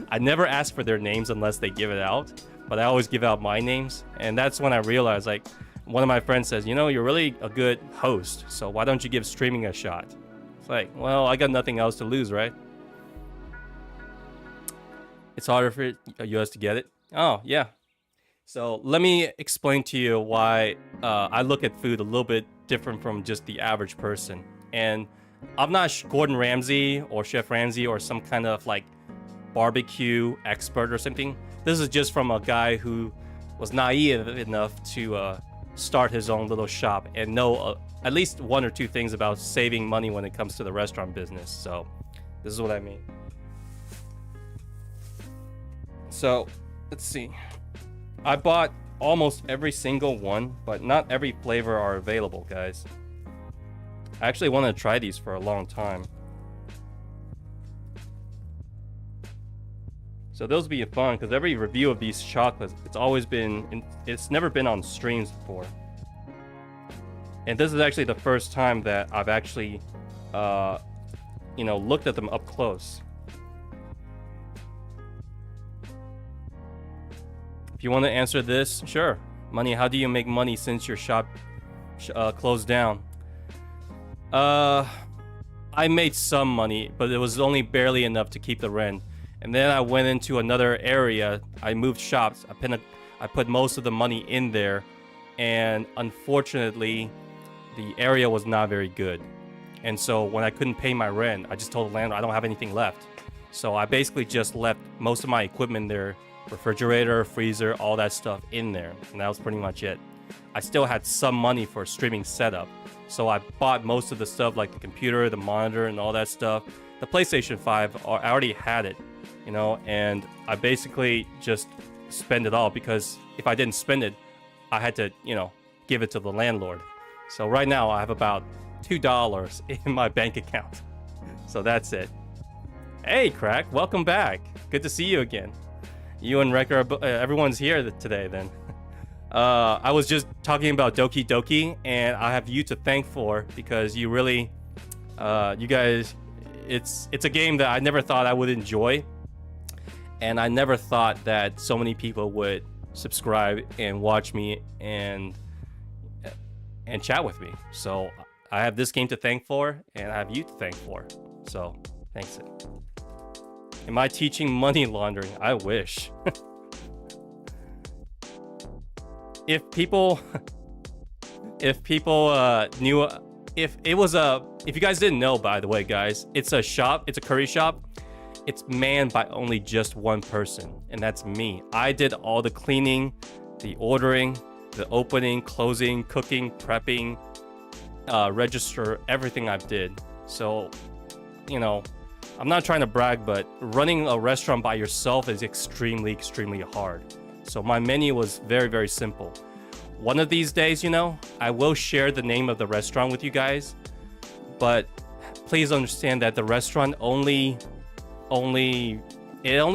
I never ask for their names unless they give it out, but I always give out my names. And that's when I realized, like, one of my friends says, you know, you're really a good host, so why don't you give streaming a shot? It's like, well, I got nothing else to lose, right? It's harder for us to get it. Oh, yeah. So let me explain to you why I look at food a little bit different from just the average person. And I'm not Gordon Ramsay or Chef Ramsay or some kind of like barbecue expert or something. This is just from a guy who was naive enough to start his own little shop and know at least one or two things about saving money when it comes to the restaurant business. So this is what I mean. So let's see. I bought almost every single one, but not every flavor are available, guys. I actually want to try these for a long time. So those will be fun, because every review of these chocolates, it's never been on streams before. And this is actually the first time that I've actually, you know, looked at them up close. If you want to answer this, sure. Money, how do you make money since your shop closed down? I made some money, but it was only barely enough to keep the rent. And then I went into another area. I moved shops. I put most of the money in there, and unfortunately, the area was not very good. And so when I couldn't pay my rent, I just told the landlord I don't have anything left. So I basically just left most of my equipment there refrigerator, freezer, all that stuff in there, and that was pretty much it. I still had some money for a streaming setup, so I bought most of the stuff like the computer, the monitor, and all that stuff. The PlayStation 5, I already had it, you know, and I basically just spend it all, because if I didn't spend it, I had to, you know, give it to the landlord. So right now I have about $2 in my bank account. So that's it. Hey, Crack, welcome back. Good to see you again. You and Wrecker, everyone's here today then. I was just talking about Doki Doki, and I have you to thank for, because you really, you guys, it's a game that I never thought I would enjoy, and I never thought that so many people would subscribe and watch me and chat with me. So I have this game to thank for, and I have you to thank for. So thanks. Am I teaching money laundering? I wish. If people knew, if you guys didn't know, by the way, guys, it's a shop, it's a curry shop. It's manned by only just one person, and that's me. I did all the cleaning, the ordering, the opening, closing, cooking, prepping, register, everything I did. So, you know, I'm not trying to brag, but running a restaurant by yourself is extremely, extremely hard. So my menu was very, very simple. One of these days, you know, I will share the name of the restaurant with you guys, but please understand that the restaurant only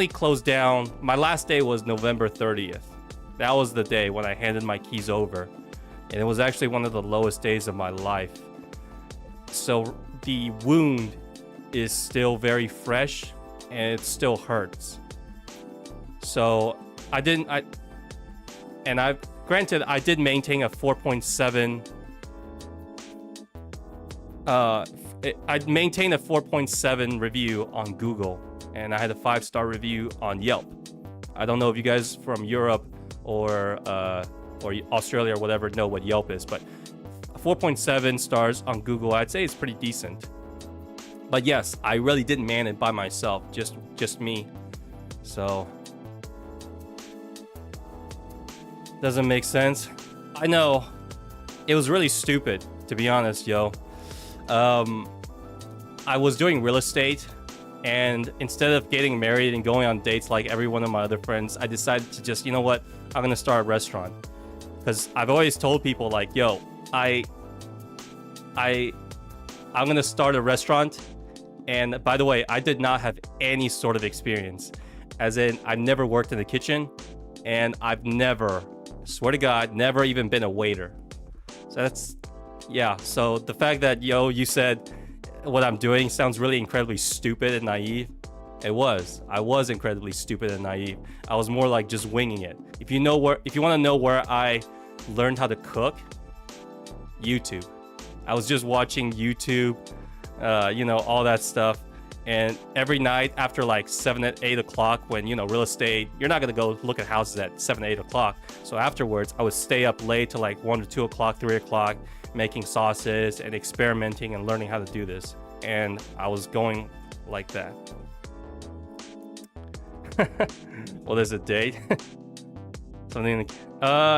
closed down. My last day was November 30th. That was the day when I handed my keys over, and it was actually one of the lowest days of my life. So the wound is still very fresh, and it still hurts. So granted, I did maintain a 4.7. I maintained a 4.7 review on Google, and I had a 5-star review on Yelp. I don't know if you guys from Europe or Australia or whatever know what Yelp is, but 4.7 stars on Google, I'd say it's pretty decent. But yes, I really didn't man it by myself, just me. So doesn't make sense. I know it was really stupid, to be honest, yo. I was doing real estate, and instead of getting married and going on dates like every one of my other friends, I decided to just, you know what, I'm gonna start a restaurant. Because I've always told people, like, yo, I'm gonna start a restaurant. And by the way, I did not have any sort of experience, as in I've never worked in the kitchen, and I've never, swear to God, never even been a waiter. So that's, yeah. So the fact that, yo, you said what I'm doing sounds really incredibly stupid and naive. I was incredibly stupid and naive. I was more like just winging it. If you want to know where I learned how to cook, YouTube. I was just watching YouTube, you know, all that stuff. And every night after like 7 or 8 o'clock, when, you know, real estate, you're not going to go look at houses at 7 or 8 o'clock. So afterwards, I would stay up late to like 1 or 2 o'clock, 3 o'clock, making sauces and experimenting and learning how to do this. And I was going like that. Well, there's a date. Something,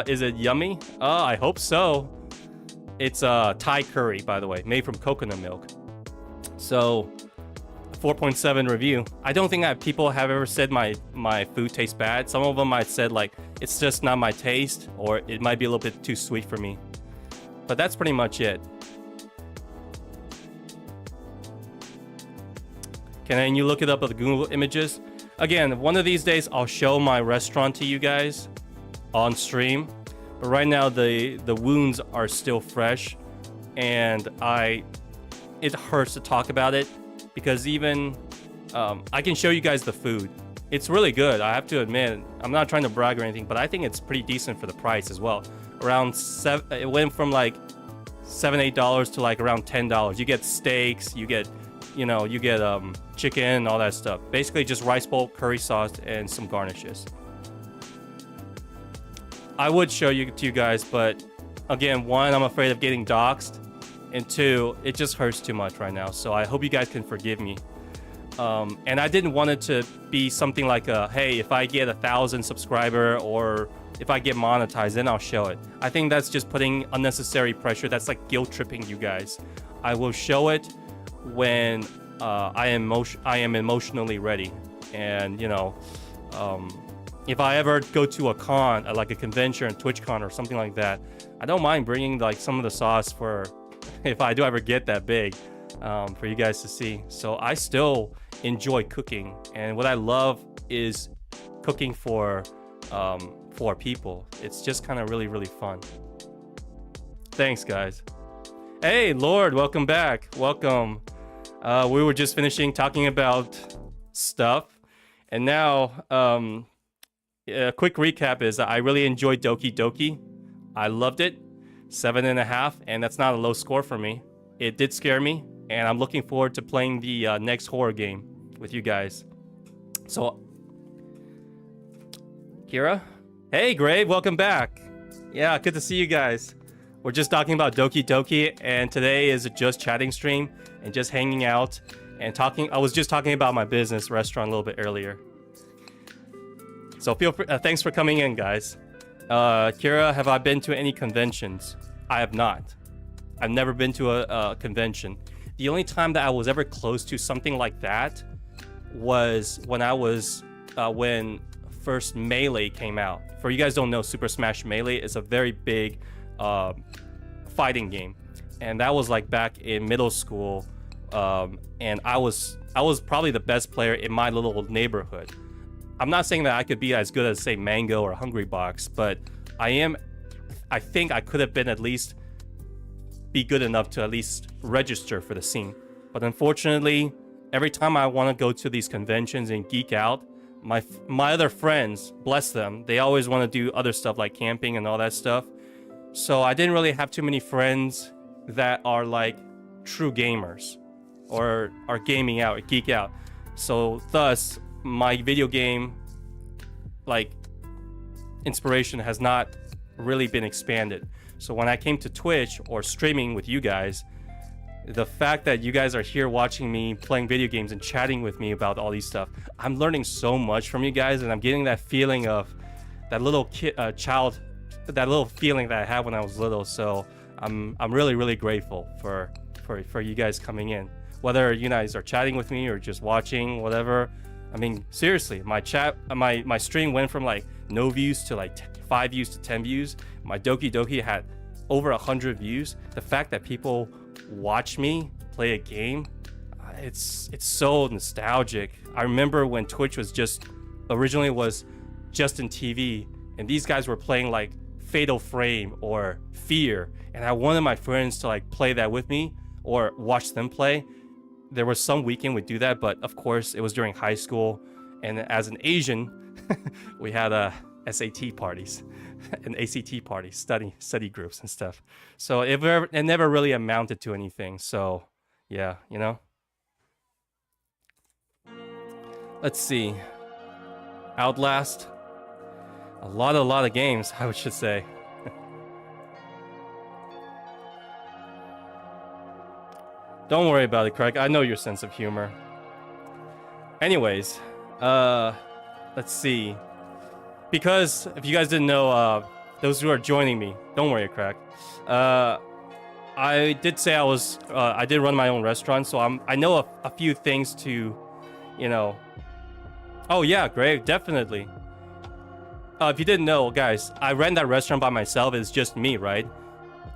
is it yummy? I hope so. It's Thai curry, by the way, made from coconut milk. So 4.7 review. I don't think people have ever said my food tastes bad. Some of them might said like it's just not my taste, or it might be a little bit too sweet for me. But that's pretty much it. Can you look it up with Google Images? Again, one of these days I'll show my restaurant to you guys on stream. But right now the wounds are still fresh, and it hurts to talk about it, because even I can show you guys the food. It's really good, I have to admit. I'm not trying to brag or anything, but I think it's pretty decent for the price as well. It went from like $7-8 to like around $10. You get steaks, you get chicken and all that stuff. Basically just rice bowl, curry sauce, and some garnishes. I would show you to you guys, but again, one, I'm afraid of getting doxxed, and two, it just hurts too much right now. So I hope you guys can forgive me. And I didn't want it to be something like hey, if I get 1,000 subscriber or if I get monetized, then I'll show it. I think that's just putting unnecessary pressure. That's like guilt tripping you guys. I will show it when I am emotionally ready. And you know, if I ever go to a con, like a convention, TwitchCon or something like that, I don't mind bringing like some of the sauce for if I do ever get that big, for you guys to see. So I still enjoy cooking, and what I love is cooking for people. It's just kind of really fun. Thanks, guys. Hey, Lord, welcome back. Welcome. We were just finishing talking about stuff, and now a quick recap is I really enjoyed Doki Doki. I loved it. 7.5, and that's not a low score for me. It did scare me, and I'm looking forward to playing the next horror game with you guys. So, Kira? Hey, Grave, welcome back. Yeah, good to see you guys. We're just talking about Doki Doki, and today is a just chatting stream and just hanging out and talking. I was just talking about my business restaurant a little bit earlier. So feel free, thanks for coming in, guys. Kira, have I been to any conventions? I have not. I've never been to a convention. The only time that I was ever close to something like that was when I was when first Melee came out. For you guys don't know, Super Smash Melee is a very big fighting game, and that was like back in middle school. And I was probably the best player in my little neighborhood. I'm not saying that I could be as good as, say, Mango or Hungry Box, but I think I could have been at least be good enough to at least register for the scene. But unfortunately, every time I want to go to these conventions and geek out, my other friends, bless them, they always want to do other stuff like camping and all that stuff. So I didn't really have too many friends that are like true gamers or are gaming out, or geek out. So thus, my video game like inspiration has not really been expanded. So when I came to Twitch or streaming with you guys, the fact that you guys are here watching me playing video games and chatting with me about all these stuff, I'm learning so much from you guys, and I'm getting that feeling of that little child, that little feeling that I had when I was little. So I'm really grateful for you guys coming in, whether you guys are chatting with me or just watching, whatever. I mean, seriously, my stream went from like no views to like 5 views to 10 views. My Doki Doki had over 100 views. The fact that people watch me play a game, it's so nostalgic. I remember when Twitch was originally was just in TV, and these guys were playing like Fatal Frame or Fear, and I wanted my friends to like play that with me or watch them play. There was some weekend we'd do that, but of course it was during high school, and as an Asian, we had SAT parties and ACT parties, study groups and stuff. So it never really amounted to anything. So yeah, you know. Let's see. Outlast. A lot of games, I should say. Don't worry about it, Craig. I know your sense of humor. Anyways, let's see. Because if you guys didn't know, those who are joining me, don't worry, Craig. I did say I did run my own restaurant, so I know a few things to, you know. Oh yeah, Greg, definitely. If you didn't know, guys, I ran that restaurant by myself. It's just me, right?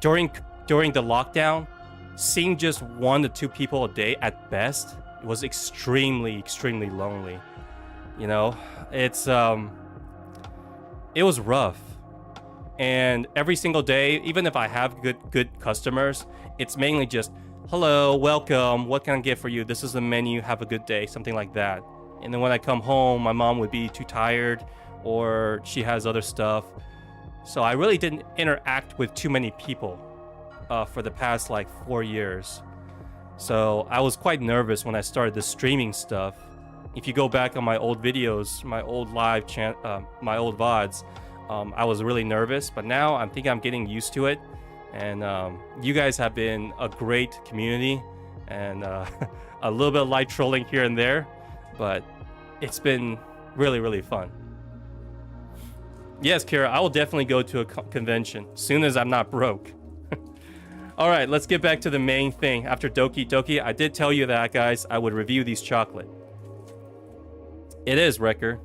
During the lockdown, seeing just 1 to 2 people a day at best, it was extremely lonely. You know, it was rough. And every single day, even if I have good customers, it's mainly just, hello, welcome, what can I get for you? This is the menu, have a good day, something like that. And then when I come home, my mom would be too tired, or she has other stuff. So I really didn't interact with too many people for the past like 4 years. So I was quite nervous when I started the streaming stuff. If you go back on my old videos, my old live my old VODs, I was really nervous, but now I think I'm getting used to it. And you guys have been a great community. and a little bit of light trolling here and there, but it's been really, really fun. Yes, Kira, I will definitely go to a convention soon as I'm not broke. All right, let's get back to the main thing. After Doki Doki, I did tell you that, guys, I would review these chocolate. It is, Wrecker.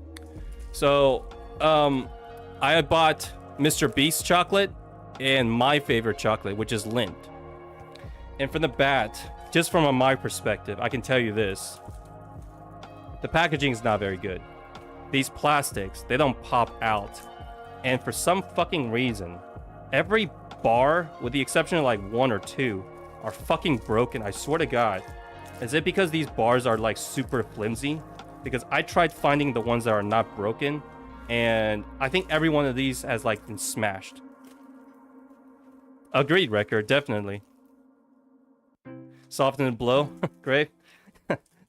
So, I bought Mr. Beast chocolate and my favorite chocolate, which is Lindt. And from the bat, just from my perspective, I can tell you this. The packaging is not very good. These plastics, they don't pop out. And for some fucking reason, every bar, with the exception of like 1 or 2, are fucking broken. I swear to God. Is it because these bars are like super flimsy? Because I tried finding the ones that are not broken, and I think every one of these has like been smashed. Agreed, Wrecker, definitely. Soften and blow, great.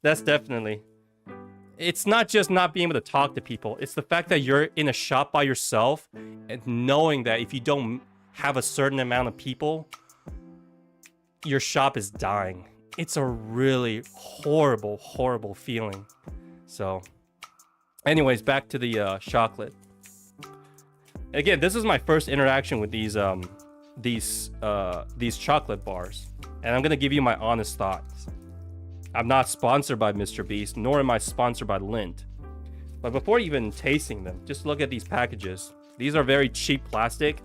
That's definitely. It's not just not being able to talk to people. It's the fact that you're in a shop by yourself and knowing that if you don't have a certain amount of people, your shop is dying. It's a really horrible, horrible feeling. So, anyways, back to the chocolate. Again, this is my first interaction with these chocolate bars, and I'm gonna give you my honest thoughts. I'm not sponsored by Mr. Beast, nor am I sponsored by Lindt. But before even tasting them, just look at these packages. These are very cheap plastic,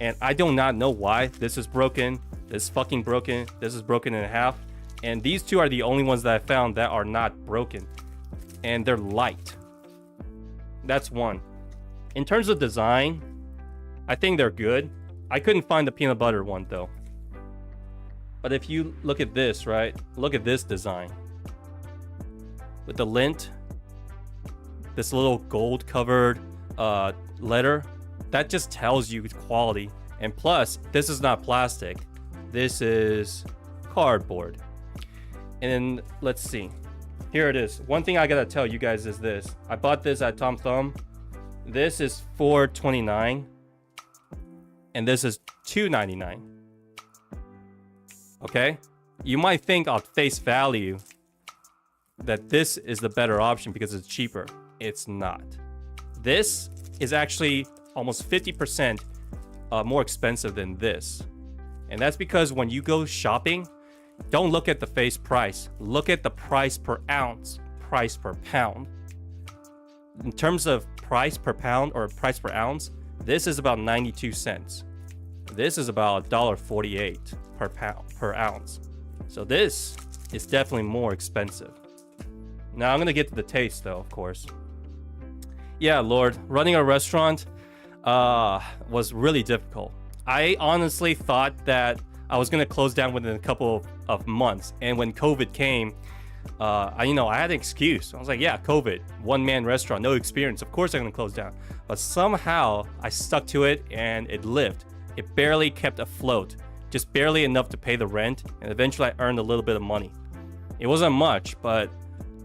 and I do not know why. This is broken, this is fucking broken, this is broken in half, and these two are the only ones that I found that are not broken. And they're light. That's one. In terms of design, I think they're good. I couldn't find the peanut butter one though. But if you look at this, right? Look at this design. With the Lindt, this little gold covered letter, that just tells you quality. And plus, this is not plastic. This is cardboard. And let's see. Here it is. One thing I gotta tell you guys is this. I bought this at Tom Thumb. This is $4.29. And this is $2.99. Okay? You might think on face value that this is the better option because it's cheaper. It's not. This is actually almost 50% more expensive than this. And that's because when you go shopping, don't look at the face price. Look at the price per ounce, price per pound. In terms of price per pound or price per ounce, this is about 92 cents. This is about $1.48 per pound, per ounce. So this is definitely more expensive. Now I'm gonna get to the taste though, of course. Yeah, Lord, running a restaurant was really difficult. I honestly thought that I was gonna close down within a couple of months, and when COVID came, I had an excuse. I was like, yeah, COVID, one-man restaurant, no experience. Of course I'm gonna close down. But somehow I stuck to it and it lived. It barely kept afloat, just barely enough to pay the rent, and eventually I earned a little bit of money. It wasn't much, but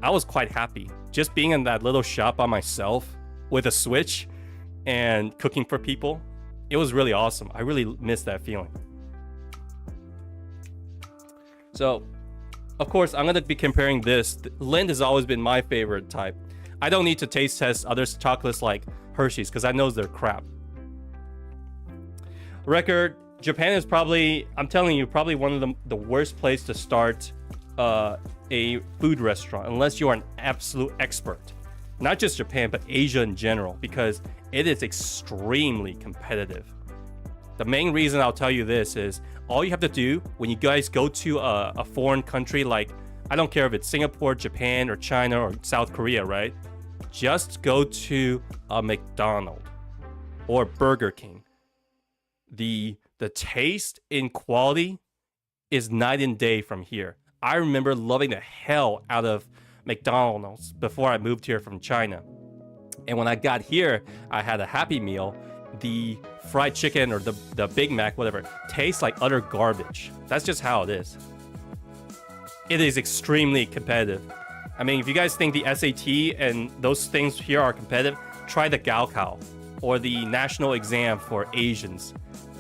I was quite happy. Just being in that little shop by myself with a switch and cooking for people, it was really awesome. I really miss that feeling. So, of course, I'm gonna be comparing this. Lindt has always been my favorite type. I don't need to taste test other chocolates like Hershey's because I know they're crap. Record, Japan is probably, I'm telling you, probably one of the worst place to start a food restaurant unless you are an absolute expert. Not just Japan, but Asia in general, because it is extremely competitive. The main reason I'll tell you this is all you have to do when you guys go to a foreign country, like, I don't care if it's Singapore, Japan, or China, or South Korea, right? Just go to a McDonald's or Burger King. The taste and quality is night and day from here. I remember loving the hell out of McDonald's before I moved here from China. And when I got here, I had a Happy Meal. The fried chicken or the Big Mac, whatever, tastes like utter garbage. That's just how it is. It is extremely competitive. I mean, if you guys think the SAT and those things here are competitive, try the Gaokao or the national exam for Asians.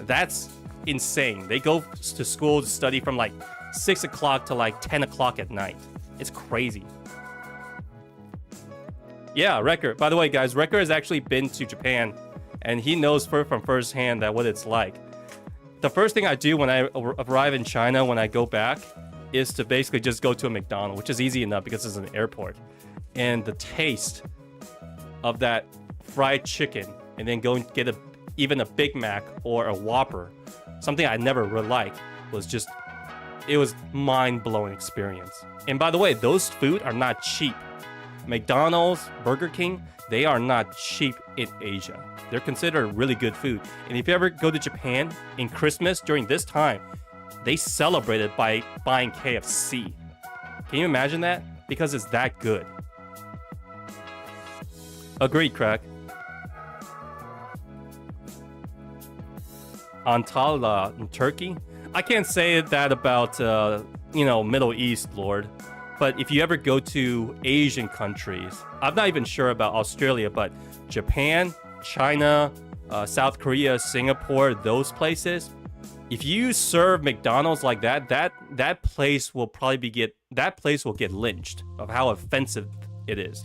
That's insane. They go to school to study from like 6 o'clock to like 10 o'clock at night. It's crazy. Yeah, Wrecker. By the way, guys, Wrecker has actually been to Japan, and he knows from first hand that what it's like. The first thing I do when I arrive in China, when I go back, is to basically just go to a McDonald's, which is easy enough because it's an airport. And the taste of that fried chicken, and then go and get even a Big Mac or a Whopper, something I never really liked, it was mind-blowing experience. And by the way, those food are not cheap. McDonald's, Burger King, they are not cheap in Asia. They're considered really good food. And if you ever go to Japan in Christmas during this time, they celebrate it by buying KFC. Can you imagine that? Because it's that good. Agreed, Crack. Antalya in Turkey? I can't say that about, Middle East, Lord. But if you ever go to Asian countries, I'm not even sure about Australia, but Japan, China, South Korea, Singapore, those places, if you serve McDonald's like that place will get lynched of how offensive it is,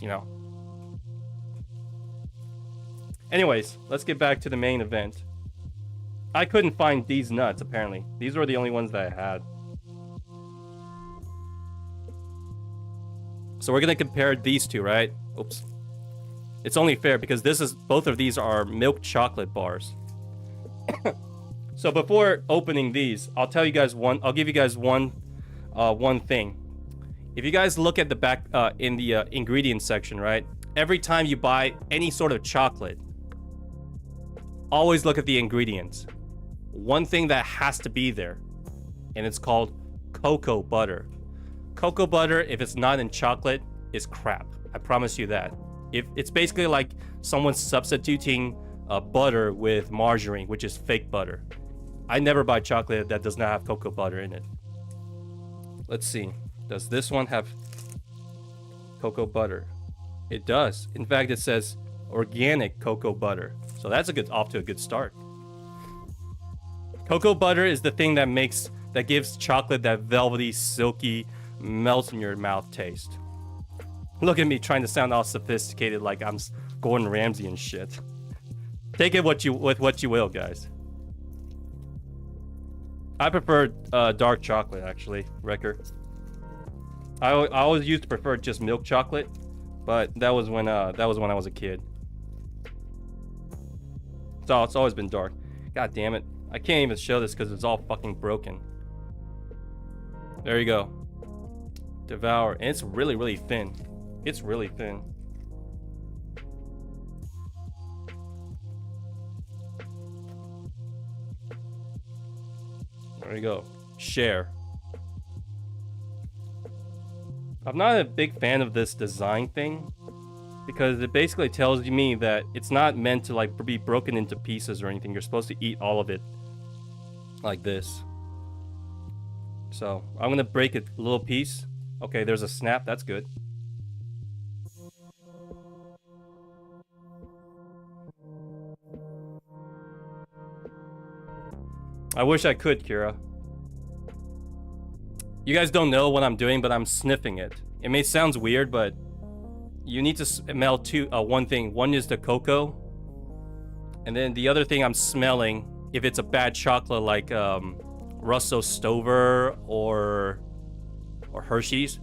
Anyways, let's get back to the main event. I couldn't find these nuts, apparently. These were the only ones that I had. So we're gonna compare these two, right? Oops. It's only fair because both of these are milk chocolate bars. So before opening these, I'll give you guys one thing. If you guys look at the back in the ingredients section, right? Every time you buy any sort of chocolate, always look at the ingredients. One thing that has to be there, and it's called cocoa butter. Cocoa butter, if it's not in chocolate, is crap. I promise you that. If it's basically like someone substituting butter with margarine, which is fake butter. I never buy chocolate that does not have cocoa butter in it. Let's see. Does this one have cocoa butter? It does. In fact, it says organic cocoa butter. So that's off to a good start. Cocoa butter is the thing that gives chocolate that velvety, silky, melt in your mouth taste. Look at me trying to sound all sophisticated like I'm Gordon Ramsay and shit. Take it with what you will, guys. I prefer dark chocolate, actually, Wrecker. I always used to prefer just milk chocolate, but that was when I was a kid. So it's always been dark. God damn it. I can't even show this because it's all fucking broken. There you go. Devour. And it's really, really thin. It's really thin. There you go. Share. I'm not a big fan of this design thing because it basically tells me that it's not meant to like be broken into pieces or anything. You're supposed to eat all of it like this. So I'm gonna break a little piece. Okay, there's a snap. That's good. I wish I could, Kira. You guys don't know what I'm doing, but I'm sniffing it. It may sound weird, but you need to smell one thing. One is the cocoa, and then the other thing I'm smelling, if it's a bad chocolate like Russo Stover or Hershey's,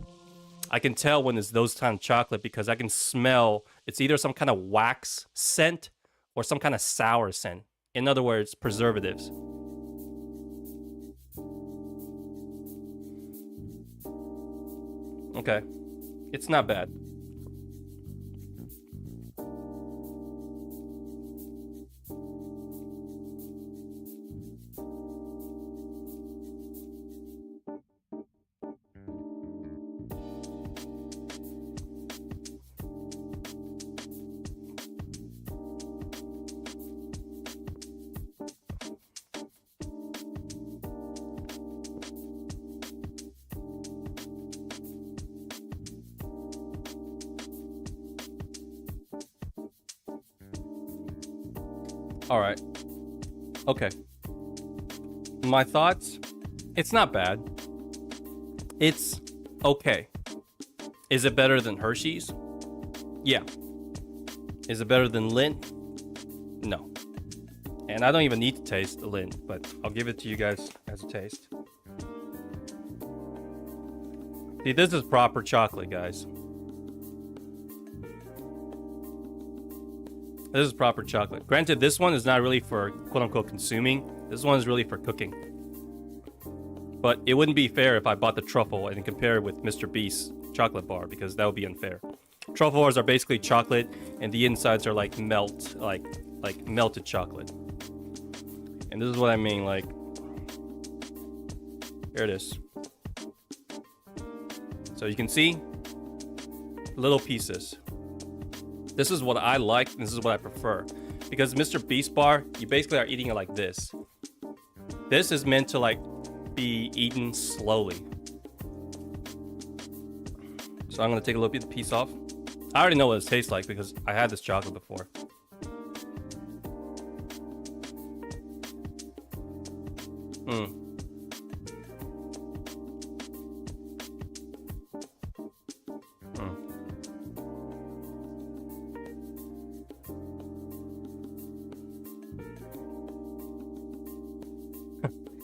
I can tell when it's those kind of chocolate because I can smell it's either some kind of wax scent or some kind of sour scent. In other words, preservatives. Okay, it's not bad. Alright. Okay. My thoughts? It's not bad. It's okay. Is it better than Hershey's? Yeah. Is it better than Lindt? No. And I don't even need to taste the Lindt, but I'll give it to you guys as a taste. See, this is proper chocolate, guys. This is proper chocolate. Granted, this one is not really for quote-unquote consuming. This one is really for cooking. But it wouldn't be fair if I bought the truffle and compare it with Mr. Beast's chocolate bar, because that would be unfair. Truffle bars are basically chocolate, and the insides are like melted chocolate. And this is what I mean, like, here it is. So you can see little pieces. This is what I like, and this is what I prefer. Because Mr. Beast bar, you basically are eating it like this. This is meant to like be eaten slowly. So I'm gonna take a little bit of the piece off. I already know what it tastes like because I had this chocolate before.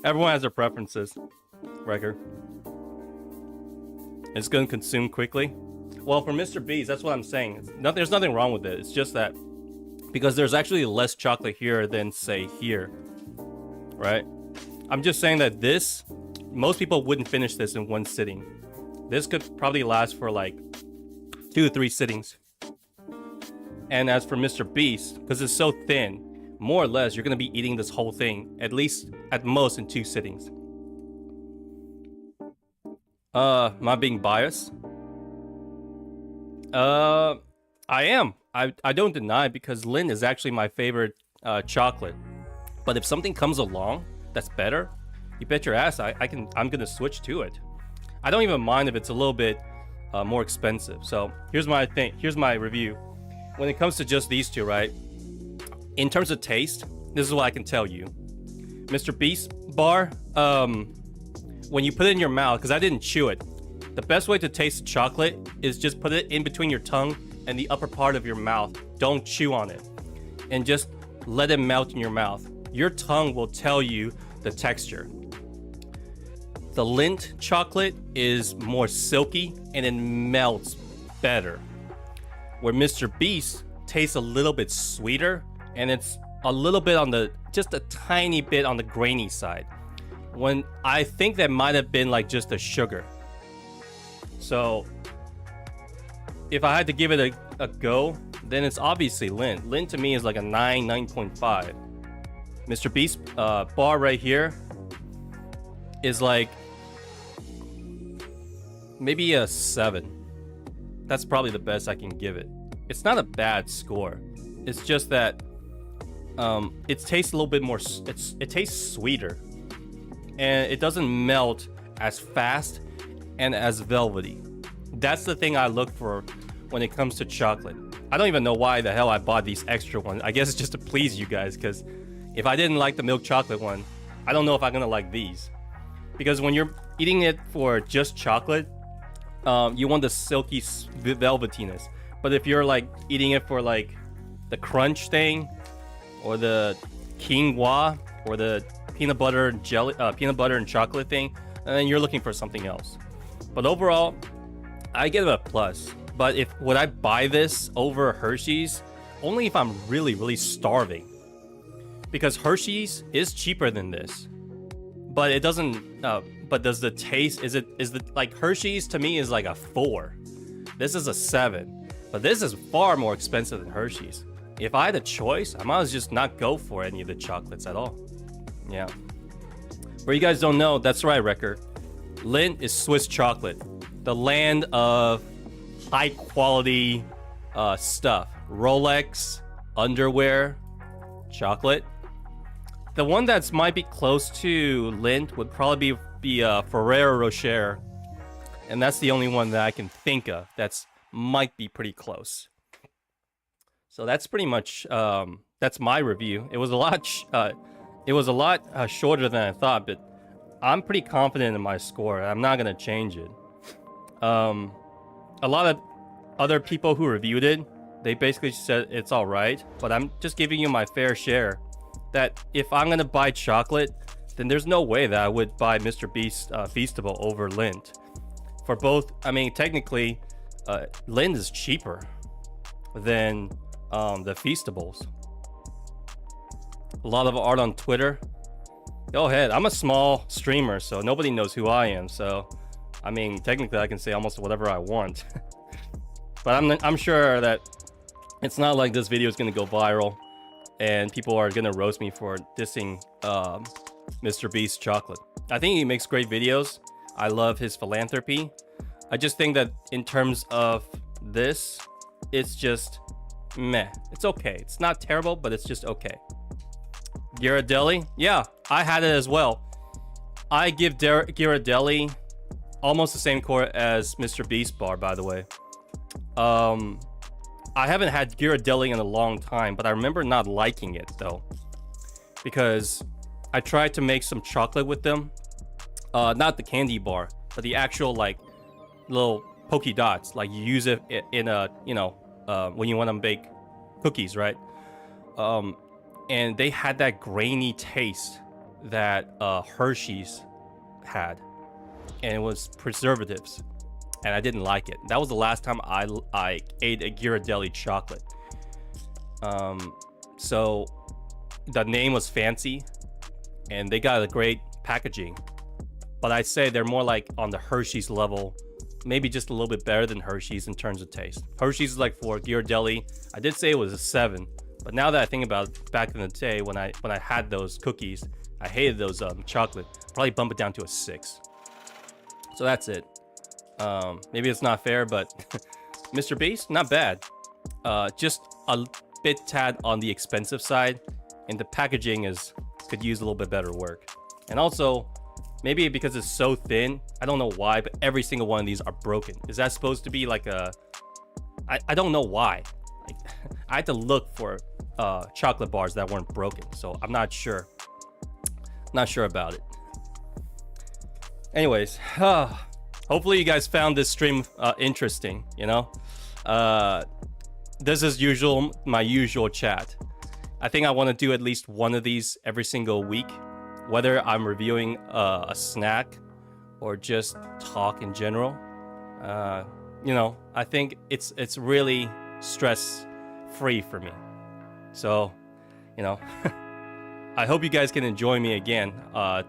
Everyone has their preferences. Record. It's gonna consume quickly. Well, for Mr. Beast, that's what I'm saying. There's nothing wrong with it. It's just that because there's actually less chocolate here than say here, right? I'm just saying that this, most people wouldn't finish this in one sitting. This could probably last for like 2 to 3 sittings. And as for Mr. Beast, because it's so thin, more or less, you're gonna be eating this whole thing, at least, at most, in 2 sittings. Am I being biased? I am. I don't deny it because Lindt is actually my favorite chocolate. But if something comes along that's better, you bet your ass I'm gonna switch to it. I don't even mind if it's a little bit more expensive. So here's my thing. Here's my review. When it comes to just these two, right? In terms of taste, this is what I can tell you. Mr. Beast bar, when you put it in your mouth, because I didn't chew it, the best way to taste chocolate is just put it in between your tongue and the upper part of your mouth. Don't chew on it. And just let it melt in your mouth. Your tongue will tell you the texture. The Lindt chocolate is more silky and it melts better. Where Mr. Beast tastes a little bit sweeter and it's a little bit on the, just a tiny bit on the grainy side. When I think that might have been like just the sugar. So if I had to give it a go, then it's obviously Lindt. Lindt to me is like a 9.5. Mr. Beast bar right here is like maybe a 7. That's probably the best I can give it. It's not a bad score. It's just that it tastes a little bit more, it tastes sweeter. And it doesn't melt as fast and as velvety. That's the thing I look for when it comes to chocolate. I don't even know why the hell I bought these extra ones. I guess it's just to please you guys, because if I didn't like the milk chocolate one, I don't know if I'm gonna like these. Because when you're eating it for just chocolate, you want the silky velvetiness. But if you're like eating it for like the crunch thing, or the quinoa, or the peanut butter and jelly, peanut butter and chocolate thing, and then you're looking for something else. But overall, I give it a plus. But would I buy this over Hershey's? Only if I'm really, really starving. Because Hershey's is cheaper than this. But it doesn't, but does the taste, like Hershey's to me is like a 4. This is a 7. But this is far more expensive than Hershey's. If I had a choice, I might as well just not go for any of the chocolates at all. Yeah. For you guys don't know, that's right, Wrecker. Lindt is Swiss chocolate. The land of high quality stuff. Rolex, underwear, chocolate. The one that's might be close to Lindt would probably be Ferrero Rocher. And that's the only one that I can think of that's might be pretty close. So that's pretty much that's my review. It was a lot shorter than I thought, but I'm pretty confident in my score. I'm not gonna change it. A lot of other people who reviewed it, they basically said it's all right, but I'm just giving you my fair share. That if I'm gonna buy chocolate, then there's no way that I would buy Mr. Beast Feastable over Lindt. For both, I mean, technically, Lindt is cheaper than the Feastables. A lot of art on Twitter. Go ahead. I'm a small streamer, so nobody knows who I am. So, I mean, technically, I can say almost whatever I want. But I'm sure that it's not like this video is gonna go viral, and people are gonna roast me for dissing Mr. Beast chocolate. I think he makes great videos. I love his philanthropy. I just think that in terms of this, it's just meh. It's okay. It's not terrible, but it's just okay. Ghirardelli, yeah, I had it as well. I give Ghirardelli almost the same score as Mr. Beast bar, by the way. I haven't had Ghirardelli in a long time, but I remember not liking it though, because I tried to make some chocolate with them. Not the candy bar, but the actual like little pokey dots. Like you use it in a, you know, when you want to bake cookies, right? And they had that grainy taste that Hershey's had, and it was preservatives, and I didn't like it. That was the last time I ate a Ghirardelli chocolate. So the name was fancy, and they got a great packaging, but I'd say they're more like on the Hershey's level, maybe just a little bit better than Hershey's in terms of taste. Hershey's is like for Ghirardelli. I did say it was a 7, but now that I think about it, back in the day when I had those cookies, I hated those chocolate. Probably bump it down to a 6. So that's it. Maybe it's not fair, but Mr. Beast, not bad. Just a bit tad on the expensive side, and the packaging could use a little bit better work. And also, maybe because it's so thin, I don't know why, but every single one of these are broken. Is that supposed to be like a... I don't know why. Like, I had to look for chocolate bars that weren't broken, so I'm not sure. Not sure about it. Anyways, hopefully you guys found this stream interesting, you know? This is my usual chat. I think I want to do at least one of these every single week, whether I'm reviewing a snack or just talk in general. You know, I think it's really stress-free for me. So, you know, I hope you guys can enjoy me again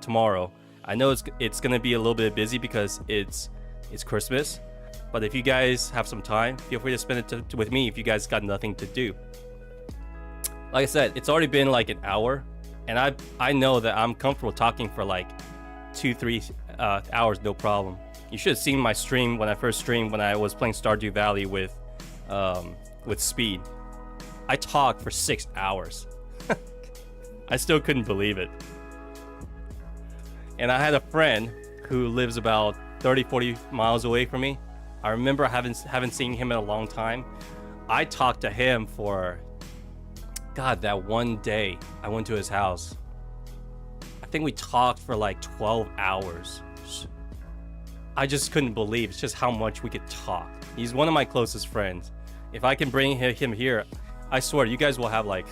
tomorrow. I know it's gonna be a little bit busy because it's Christmas, but if you guys have some time, feel free to spend it with me if you guys got nothing to do. Like I said, it's already been like an hour, and I know that I'm comfortable talking for like 2-3 hours, no problem. You should have seen my stream when I first streamed when I was playing Stardew Valley with Speed. I talked for 6 hours. I still couldn't believe it. And I had a friend who lives about 30-40 miles away from me. I remember haven't seen him in a long time. I talked to him for, God, that one day I went to his house. I think we talked for like 12 hours. I just couldn't believe it's just how much we could talk. He's one of my closest friends. If I can bring him here, I swear you guys will have like,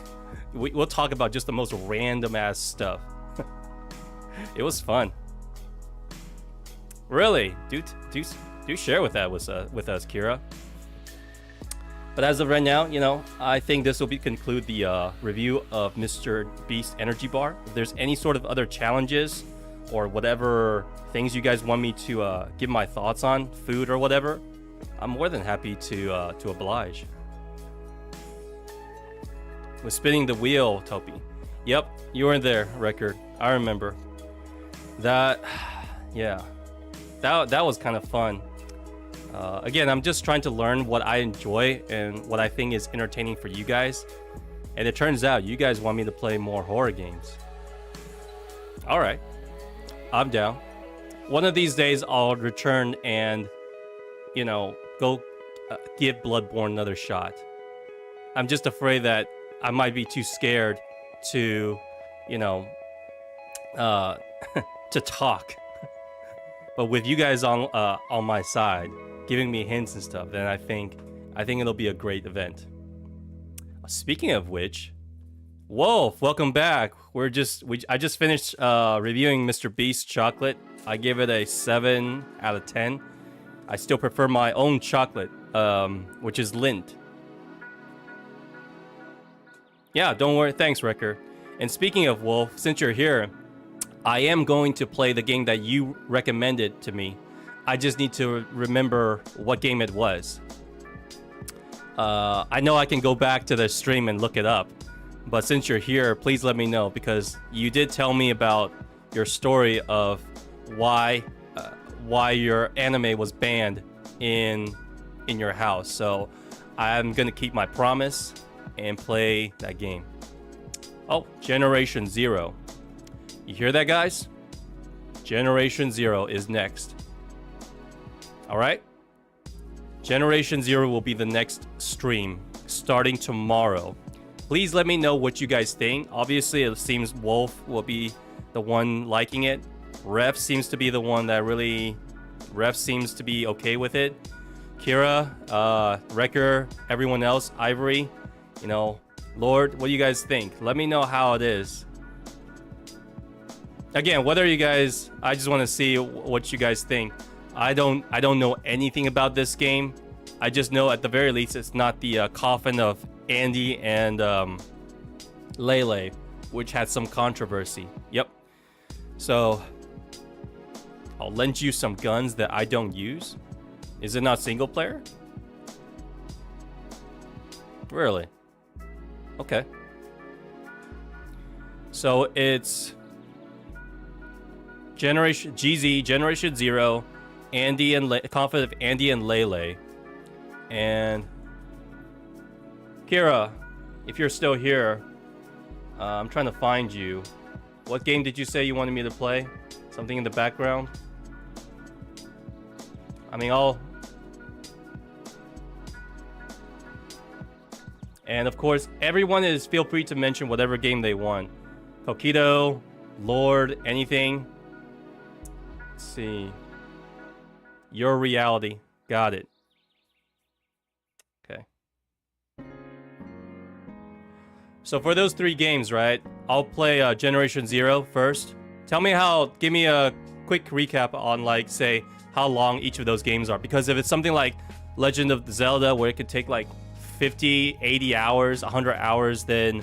we'll talk about just the most random ass stuff. It was fun. Really, do share with that with us, Kira. But as of right now, you know, I think this will conclude the review of Mr. Beast Energy Bar. If there's any sort of other challenges or whatever things you guys want me to give my thoughts on, food or whatever, I'm more than happy to oblige. With spinning the wheel, Topi. Yep, you were there, Record. I remember. That, yeah. That was kind of fun. Again, I'm just trying to learn what I enjoy and what I think is entertaining for you guys. And it turns out you guys want me to play more horror games. Alright. I'm down. One of these days I'll return and, you know, go give Bloodborne another shot. I'm just afraid that I might be too scared to, you know, to talk. But with you guys on my side, giving me hints and stuff, then I think it'll be a great event. Speaking of which, Wolf, welcome back. I just finished reviewing Mr. Beast's chocolate. I gave it a 7 out of 10. I still prefer my own chocolate, which is Lindt. Yeah, don't worry. Thanks, Wrecker. And speaking of Wolf, since you're here, I am going to play the game that you recommended to me. I just need to remember what game it was. I know I can go back to the stream and look it up, but since you're here, please let me know, because you did tell me about your story of why your anime was banned in your house. So I'm gonna keep my promise and play that game. Oh, Generation Zero. You hear that, guys? Generation Zero is next. All right? Generation Zero will be the next stream starting tomorrow. Please let me know what you guys think. Obviously, it seems Wolf will be the one liking it. Ref seems to be the one that really... Ref seems to be okay with it. Kira, Wrecker, everyone else, Ivory, you know, Lord, what do you guys think? Let me know how it is. Again, whether you guys... I just want to see what you guys think. I don't know anything about this game. I just know at the very least it's not the coffin of Andy and Lele, which had some controversy. Yep. So I'll lend you some guns that I don't use. Is it not single player? Really? Okay. So it's Generation GZ, Generation Zero, Andy and Coffin of Andy and Lele. And Kira, if you're still here, I'm trying to find you. What game did you say you wanted me to play? Something in the background? I mean, and of course, everyone feel free to mention whatever game they want. Kokito, Lord, anything. Let's see. Your reality. Got it. Okay. So for those 3 games, right? I'll play Generation Zero first. Give me a quick recap on, like, say, how long each of those games are. Because if it's something like Legend of Zelda, where it could take like 50, 80 hours, 100 hours, then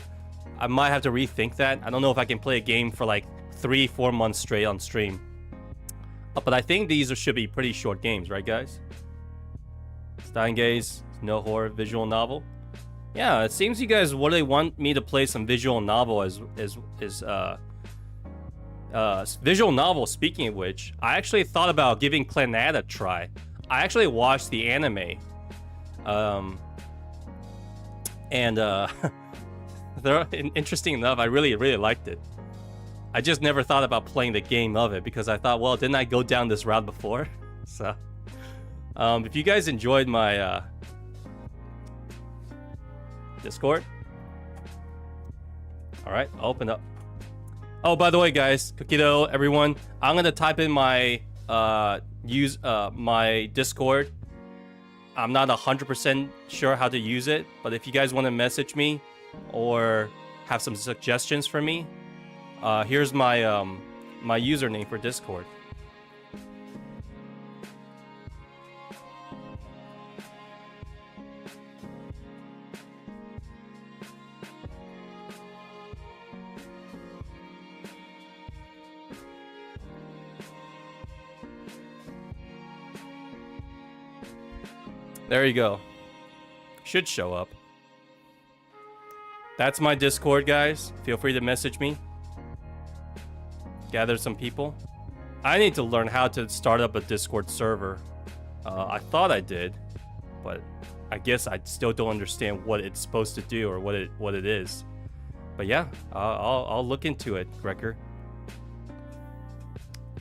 I might have to rethink that. I don't know if I can play a game for like 3-4 months straight on stream. But I think these should be pretty short games, right, guys? Steingaze, no horror, visual novel. Yeah, it seems you guys really want me to play some visual novel as visual novel. Speaking of which, I actually thought about giving Clannad a try. I actually watched the anime. Interesting enough, I really liked it. I just never thought about playing the game of it because I thought, well, didn't I go down this route before? So, if you guys enjoyed my Discord, all right, I'll open up. Oh, by the way, guys, Kokito, everyone, I'm gonna type in my my Discord. I'm not 100% sure how to use it, but if you guys want to message me or have some suggestions for me, here's my my username for Discord. There you go. Should show up. That's my Discord, guys. Feel free to message me. Gather some people. I need to learn how to start up a Discord server. I thought I did, but I guess I still don't understand what it's supposed to do or what it is. But yeah, I'll look into it, Wrecker.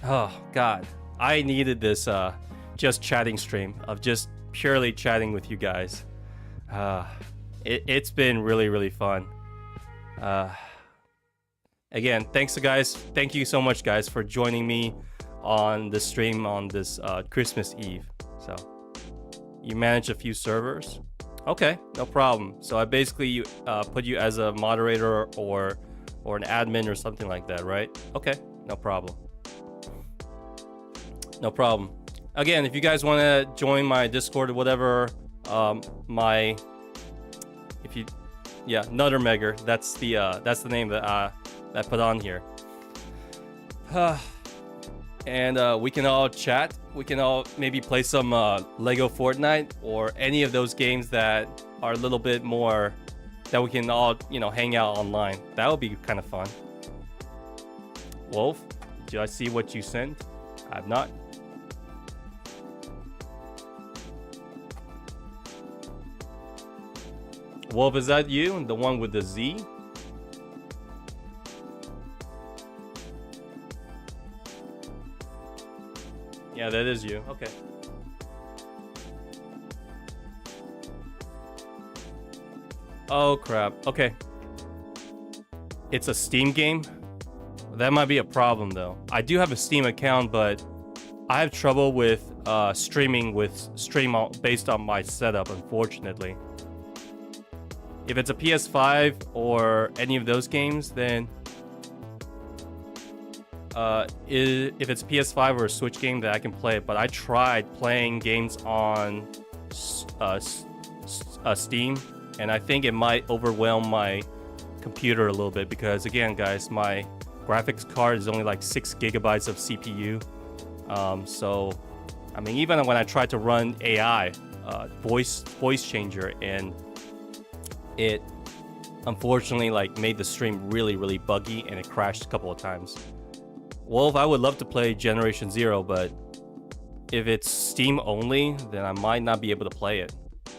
Oh God, I needed this just chatting stream of just purely chatting with you guys. It's been really fun. again, thanks guys. Thank you so much, guys, for joining me on the stream on this Christmas Eve. So you manage a few servers. Okay, no problem. So I basically put you as a moderator or an admin or something like that, right? Okay, no problem. No problem. Again, if you guys want to join my Discord or whatever, Nuttermegger, that's the name that I put on here. And we can all chat. We can all maybe play some Lego Fortnite or any of those games that are a little bit more that we can all, hang out online. That would be kind of fun. Wolf, did I see what you sent? I've not. Wolf, is that you? The one with the Z? Yeah, that is you. Okay. Oh, crap. Okay. It's a Steam game? That might be a problem, though. I do have a Steam account, but I have trouble with streaming with based on my setup, unfortunately. If it's a PS5 or any of those games, then if it's PS5 or a Switch game, that I can play it. But I tried playing games on Steam, and I think it might overwhelm my computer a little bit because, again, guys, my graphics card is only like 6 gigabytes of CPU. So, I mean, even when I tried to run AI, voice changer, and it unfortunately made the stream really, really buggy, and it crashed a couple of times. Wolf, I would love to play Generation Zero, but if it's Steam only, then I might not be able to play it.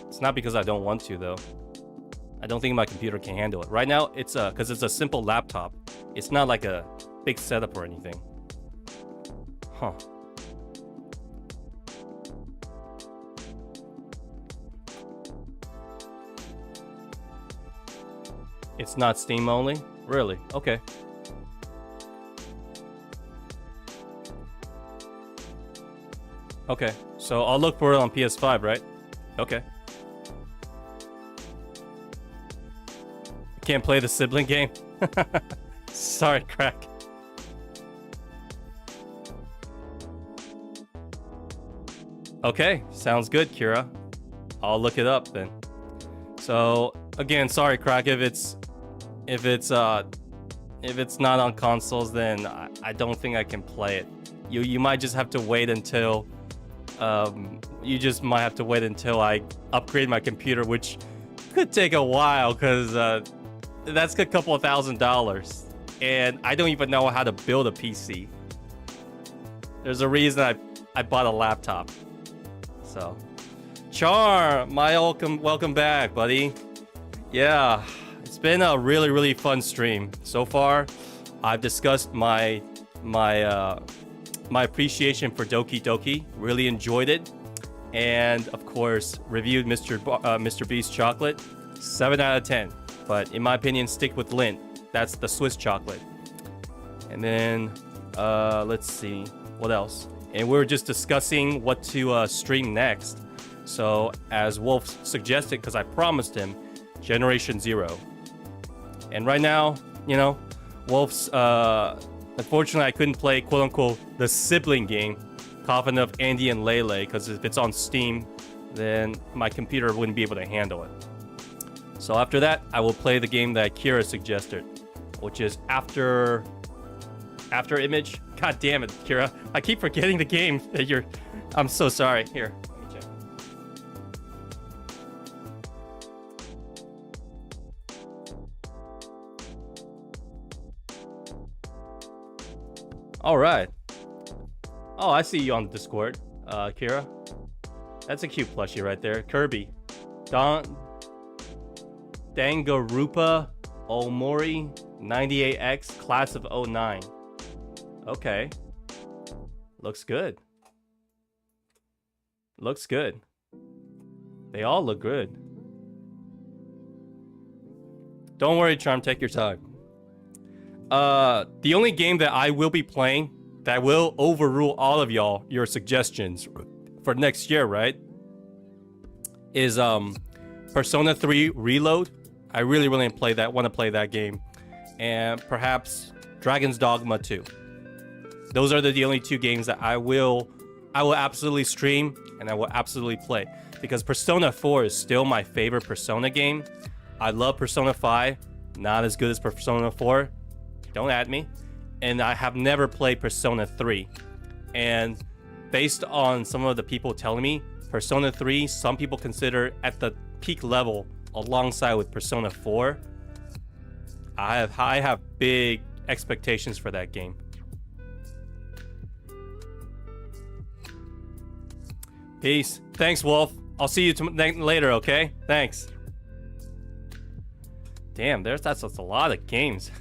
It's not because I don't want to, though. I don't think my computer can handle it. Right now, it's because it's a simple laptop. It's not like a big setup or anything. Huh. It's not Steam only? Really? Okay. Okay, so I'll look for it on PS5, right? Okay. Can't play the sibling game? Sorry, Crack. Okay, sounds good, Kira. I'll look it up then. So again, sorry, Crack. If it's not on consoles, then I don't think I can play it. You might just have to wait until you just might have to wait until I upgrade my computer, which could take a while because that's a couple of $1,000s, and I don't even know how to build a PC. There's a reason I bought a laptop. So, Char, welcome back, buddy. Yeah, it's been a really, really fun stream so far. I've discussed my appreciation for Doki Doki. Really enjoyed it, and of course reviewed Mr. Beast chocolate. 7 out of 10. But in my opinion, stick with Lindt. That's the Swiss chocolate. And then let's see what else. And we're just discussing what to stream next. So as Wolf suggested, because I promised him, Generation Zero. And right now, Wolf's unfortunately I couldn't play quote unquote the sibling game, Coffin of Andy and Lele, because if it's on Steam, then my computer wouldn't be able to handle it. So after that, I will play the game that Kira suggested, which is After Image. God damn it, Kira. I keep forgetting the game that you're... I'm so sorry. Here, let me check. All right. Oh, I see you on Discord, Kira. That's a cute plushie right there. Kirby. Dangarupa Omori 98X class of 09. Okay. Looks good. Looks good. They all look good. Don't worry, Charm, take your time. The only game that I will be playing that will overrule all of your suggestions for next year, right? Is Persona 3 Reload. I really want to play that game. And perhaps Dragon's Dogma 2. Those are the only two games that I will absolutely stream and I will absolutely play. Because Persona 4 is still my favorite Persona game. I love Persona 5. Not as good as Persona 4. Don't at me. And I have never played Persona 3. And based on some of the people telling me, Persona 3, some people consider at the peak level alongside with Persona 4. I have big expectations for that game. Peace. Thanks, Wolf. I'll see you later, okay? Thanks. Damn, that's a lot of games.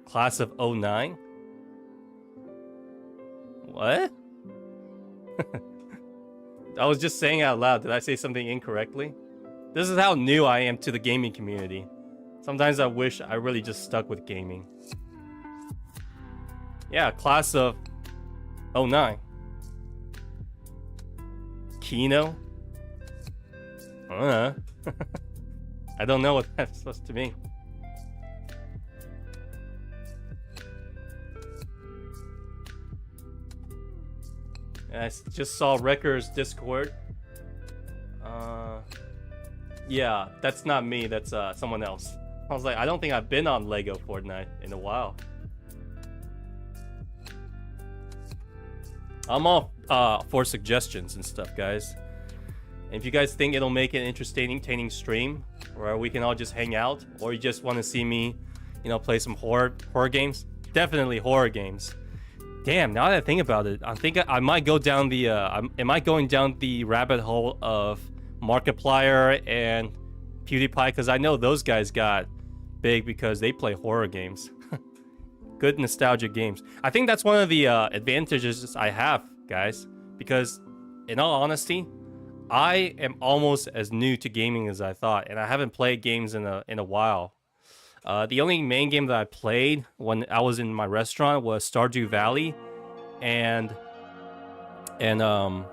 Class of 09? What? I was just saying out loud. Did I say something incorrectly? This is how new I am to the gaming community. Sometimes I wish I really just stuck with gaming. Yeah, Class of 09. Kino? I don't know what that's supposed to mean. I just saw Wrecker's Discord. Yeah, that's not me. That's someone else. I was like, I don't think I've been on Lego Fortnite in a while. I'm all for suggestions and stuff, guys. And if you guys think it'll make an entertaining stream, where we can all just hang out, or you just want to see me, play some horror games, definitely horror games. Damn, now that I think about it, I think I might go down the am I going down the rabbit hole of Markiplier and PewDiePie, because I know those guys got big because they play horror games. Good nostalgia games. I think that's one of the advantages I have, guys, because in all honesty, I am almost as new to gaming as I thought, and I haven't played games in a while. The only main game that I played when I was in my restaurant was Stardew Valley and Animal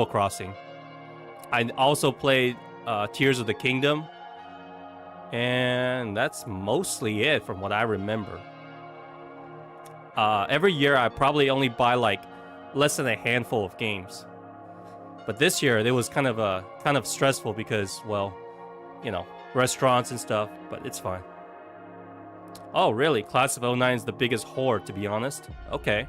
Crossing. I also played Tears of the Kingdom, and that's mostly it from what I remember. Every year I probably only buy like less than a handful of games. But this year it was kind of stressful because, well, restaurants and stuff, but it's fine. Oh, really? Class of 09 is the biggest whore, to be honest. Okay.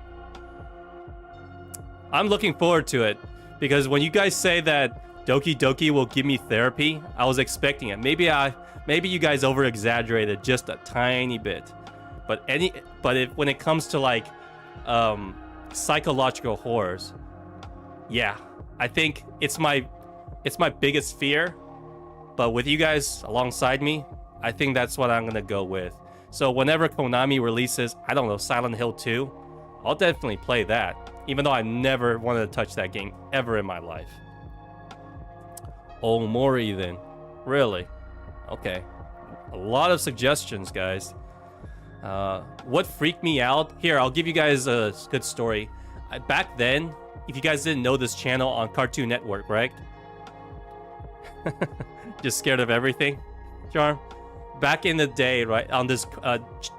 I'm looking forward to it, because when you guys say that Doki Doki will give me therapy, I was expecting it. Maybe you guys over-exaggerated just a tiny bit. But when it comes to like psychological horrors, yeah, I think it's my biggest fear. But with you guys alongside me, I think that's what I'm gonna go with. So whenever Konami releases, I don't know, Silent Hill 2, I'll definitely play that, even though I never wanted to touch that game ever in my life. Omori then. Really? Okay. A lot of suggestions, guys. What freaked me out? Here, I'll give you guys a good story. Back then, if you guys didn't know this channel on Cartoon Network, right? Just scared of everything, Charm? Back in the day, right, on this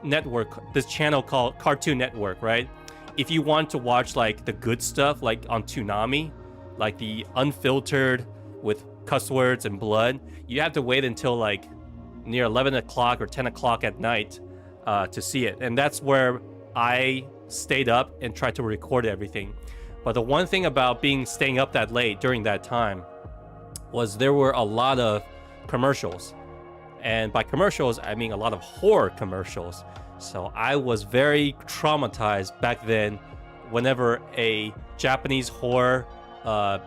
network, this channel called Cartoon Network, right? If you want to watch like the good stuff, like on Toonami, like the unfiltered with cuss words and blood, you have to wait until like near 11 o'clock or 10 o'clock at night to see it. And that's where I stayed up and tried to record everything. But the one thing about staying up that late during that time was there were a lot of commercials. And by commercials, I mean a lot of horror commercials. So I was very traumatized back then whenever a Japanese horror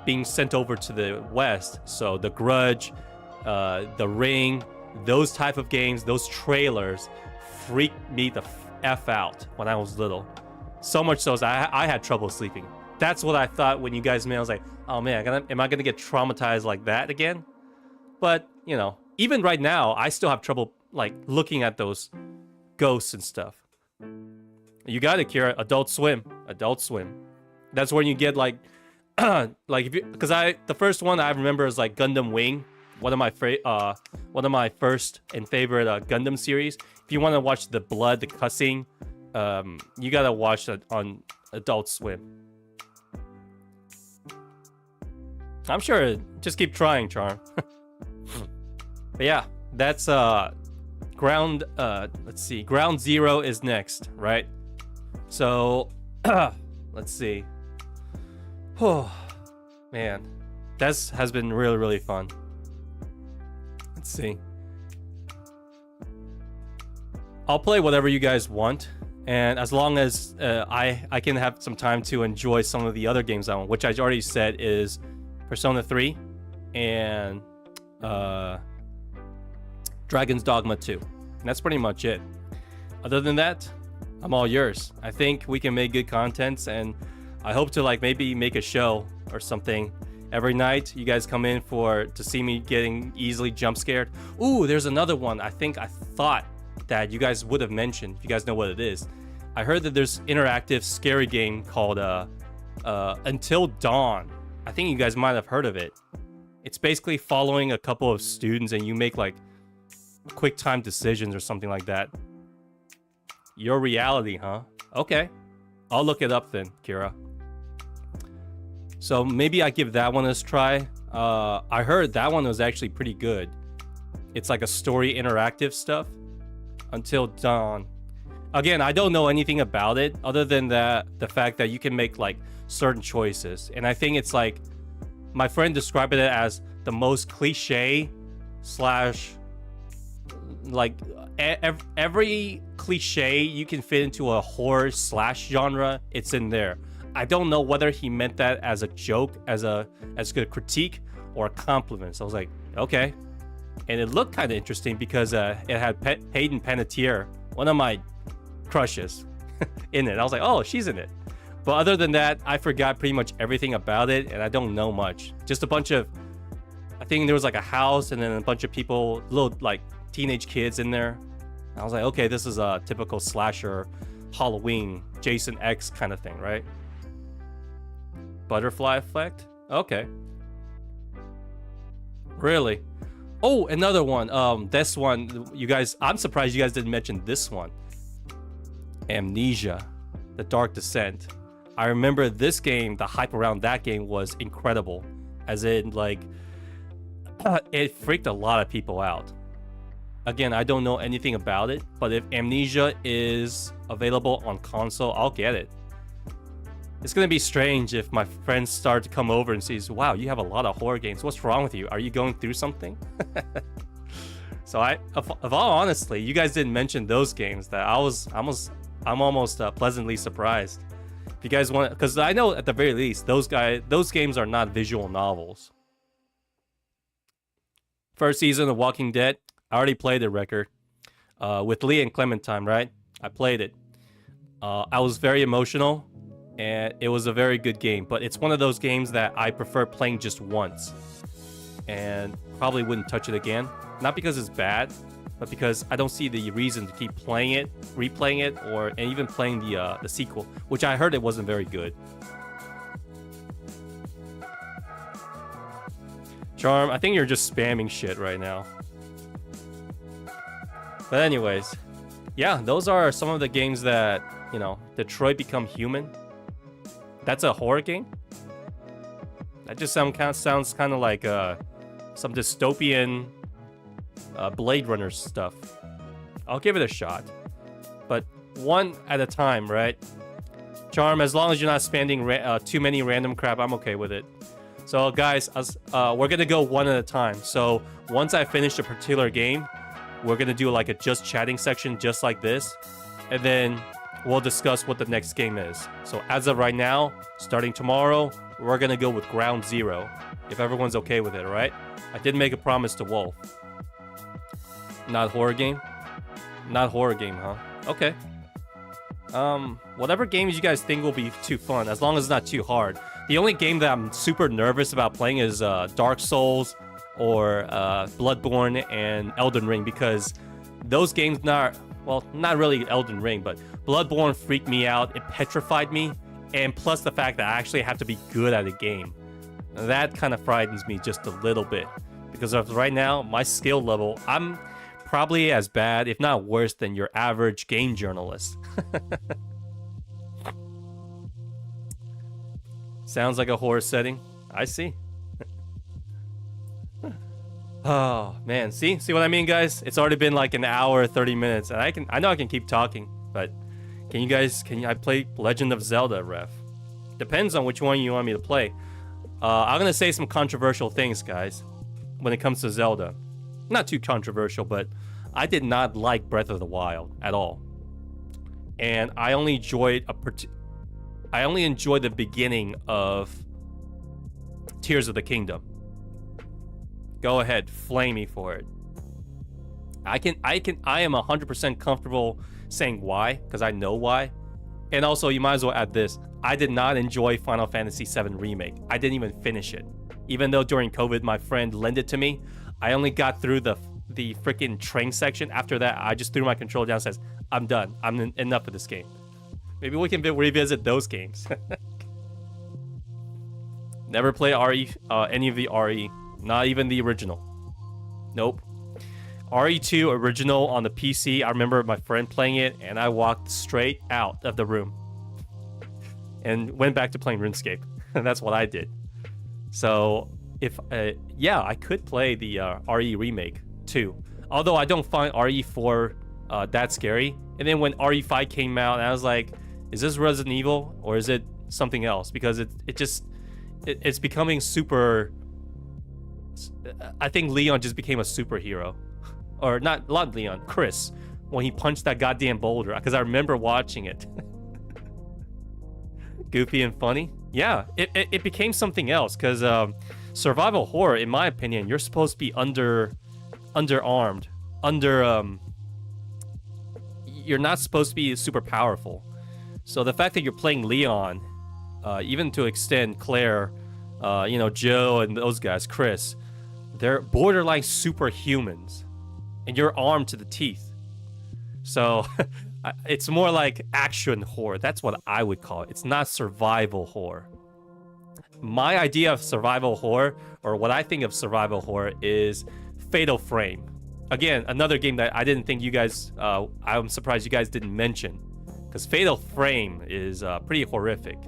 being sent over to the West. So The Grudge, The Ring, those type of games, those trailers freaked me the F out when I was little. So much so I had trouble sleeping. That's what I thought when you guys met. I was like, oh man, am I gonna get traumatized like that again? But, even right now, I still have trouble, like looking at those ghosts and stuff. You got it, Kira. Adult Swim. Adult Swim. That's when you get like, like if you, because the first one I remember is like Gundam Wing, one of my first and favorite Gundam series. If you want to watch the blood, the cussing, you gotta watch that on Adult Swim. I'm sure. Just keep trying, Charm. But yeah, that's ground. Let's see. Ground Zero is next, right? So, let's see. Oh, man, this has been really, really fun. Let's see. I'll play whatever you guys want, and as long as I can have some time to enjoy some of the other games I want, which I already said is Persona 3 and Dragon's Dogma 2. And that's pretty much it. Other than that, I'm all yours. I think we can make good contents, and I hope to like maybe make a show or something every night. You guys come in to see me getting easily jump scared. Ooh, there's another one. I thought that you guys would have mentioned, if you guys know what it is. I heard that there's interactive scary game called Until Dawn. I think you guys might have heard of it. It's basically following a couple of students and you make like quick time decisions or something like that. Your reality, huh? Okay. I'll look it up then, Kira. So maybe I give that one a try. I heard that one was actually pretty good. It's like a story interactive stuff. Until Dawn. Again, I don't know anything about it other than the fact that you can make like certain choices. And I think it's like, my friend described it as the most cliche slash like every cliche you can fit into a horror slash genre, it's in there. I don't know whether he meant that as a joke, as a critique, or a compliment. So I was like, okay. And it looked kind of interesting because it had Hayden Panettiere, one of my crushes, in it. I was like, oh, she's in it. But other than that, I forgot pretty much everything about it, and I don't know much. Just a bunch of, I think there was like a house and then a bunch of people, little like teenage kids in there. And I was like, okay, this is a typical slasher, Halloween, Jason X kind of thing, right? Butterfly Effect? Okay. Really? Oh, another one. This one, you guys, I'm surprised you guys didn't mention this one. Amnesia, The Dark Descent. I remember this game, the hype around that game was incredible. As in, like, it freaked a lot of people out. Again, I don't know anything about it, but if Amnesia is available on console, I'll get it. It's gonna be strange if my friends start to come over and says, wow, you have a lot of horror games. What's wrong with you? Are you going through something? So of all honestly, you guys didn't mention those games that I'm almost pleasantly surprised. If you guys want, because I know at the very least, those games are not visual novels. First season of Walking Dead, I already played the record with Lee and Clementine, right? I played it. I was very emotional, and it was a very good game. But it's one of those games that I prefer playing just once, and probably wouldn't touch it again. Not because it's bad, but because I don't see the reason to keep playing it, replaying it, and even playing the sequel, which I heard it wasn't very good. Charm, I think you're just spamming shit right now. But anyways, yeah, those are some of the games that, you know, Detroit Become Human. That's a horror game? That just sounds kind of like some dystopian Blade Runner stuff. I'll give it a shot. But one at a time, right? Charm, as long as you're not spamming too many random crap, I'm okay with it. So guys, we're gonna go one at a time. So once I finish a particular game, we're gonna do like a just chatting section just like this, and then we'll discuss what the next game is. So as of right now, starting tomorrow, we're gonna go with Ground Zero, if everyone's okay with it, all right? I did make a promise to Wolf. Not horror game? Not horror game, huh? Okay. Whatever games you guys think will be too fun, as long as it's not too hard. The only game that I'm super nervous about playing is Dark Souls or Bloodborne and Elden Ring, because those games not really Elden Ring, but Bloodborne freaked me out. It petrified me, and plus the fact that I actually have to be good at a game. That kind of frightens me just a little bit, because of right now my skill level, I'm probably as bad, if not worse, than your average game journalist. Sounds like a horror setting. I see. Oh man, see what I mean, guys? It's already been like an hour, 30 minutes, and I know I can keep talking, but can I play Legend of Zelda, ref? Depends on which one you want me to play. I'm gonna say some controversial things, guys, when it comes to Zelda. Not too controversial, but I did not like Breath of the Wild at all, and I only enjoyed the beginning of Tears of the Kingdom. Go ahead, flame me for it. I am 100% comfortable saying why, because I know why. And also, you might as well add this. I did not enjoy Final Fantasy VII Remake. I didn't even finish it. Even though during COVID, my friend lent it to me, I only got through the freaking train section. After that, I just threw my controller down and says, I'm done. Enough of this game. Maybe we can revisit those games. Never played RE, any of the RE. Not even the original. Nope. RE2 original on the PC. I remember my friend playing it, and I walked straight out of the room and went back to playing RuneScape. And that's what I did. So, I could play the RE remake too. Although I don't find RE4 that scary. And then when RE5 came out, I was like, is this Resident Evil or is it something else? Because it's becoming super. I think Leon just became a superhero. Or not Leon, Chris, when he punched that goddamn boulder, because I remember watching it. Goofy and funny. Yeah, it became something else, because survival horror, in my opinion, you're supposed to be underarmed. You're not supposed to be super powerful. So the fact that you're playing Leon, even to extend Claire, Joe and those guys, Chris, they're borderline superhumans, and you're armed to the teeth. So it's more like action horror. That's what I would call it. It's not survival horror. My idea of survival horror, or what I think of survival horror, is Fatal Frame. Again, another game that I didn't think you guys, I'm surprised you guys didn't mention, because Fatal Frame is pretty horrific.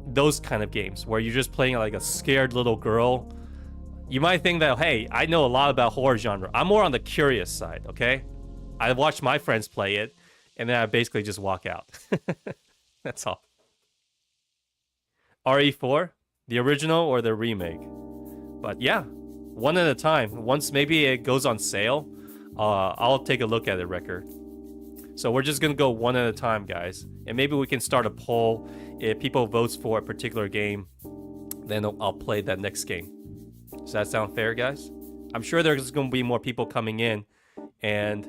Those kind of games where you're just playing like a scared little girl. You might think that, hey, I know a lot about horror genre. I'm more on the curious side, okay? I watch my friends play it, and then I basically just walk out. That's all. RE4, the original or the remake? But yeah, one at a time. Once maybe it goes on sale, I'll take a look at it, record. So we're just gonna go one at a time, guys. And maybe we can start a poll. If people votes for a particular game, then I'll play that next game. Does that sound fair, guys? I'm sure there's going to be more people coming in, and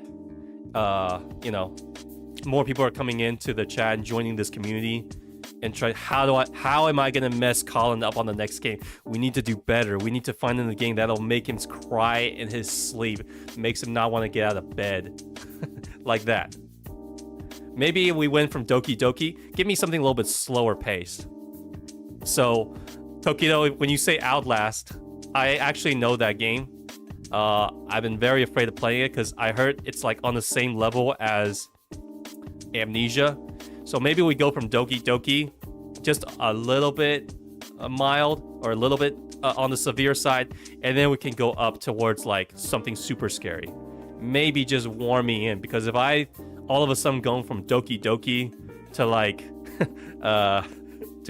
more people are coming into the chat and joining this community and try. How am I going to mess Colin up on the next game? We need to do better. We need to find in the game that'll make him cry in his sleep, makes him not want to get out of bed, like that. Maybe we went from Doki Doki. Give me something a little bit slower paced. So, Tokido, when you say Outlast, I actually know that game. I've been very afraid of playing it because I heard it's like on the same level as Amnesia. So maybe we go from Doki Doki, just a little bit mild or a little bit on the severe side, and then we can go up towards like something super scary. Maybe just warm me in, because if I all of a sudden going from Doki Doki to like to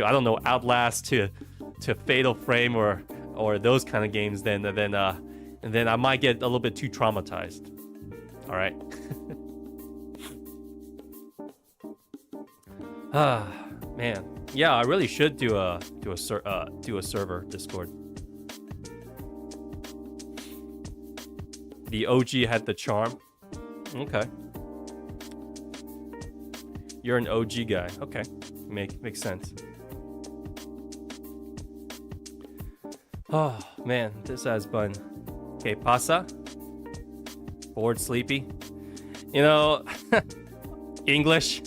I don't know, Outlast to Fatal Frame or those kind of games, then I might get a little bit too traumatized. All right. Man, yeah, I really should do a server Discord. The OG had the charm. Okay. You're an OG guy. Okay, makes sense. Oh man, this has fun. Okay, pasa. Bored, sleepy. You know, English.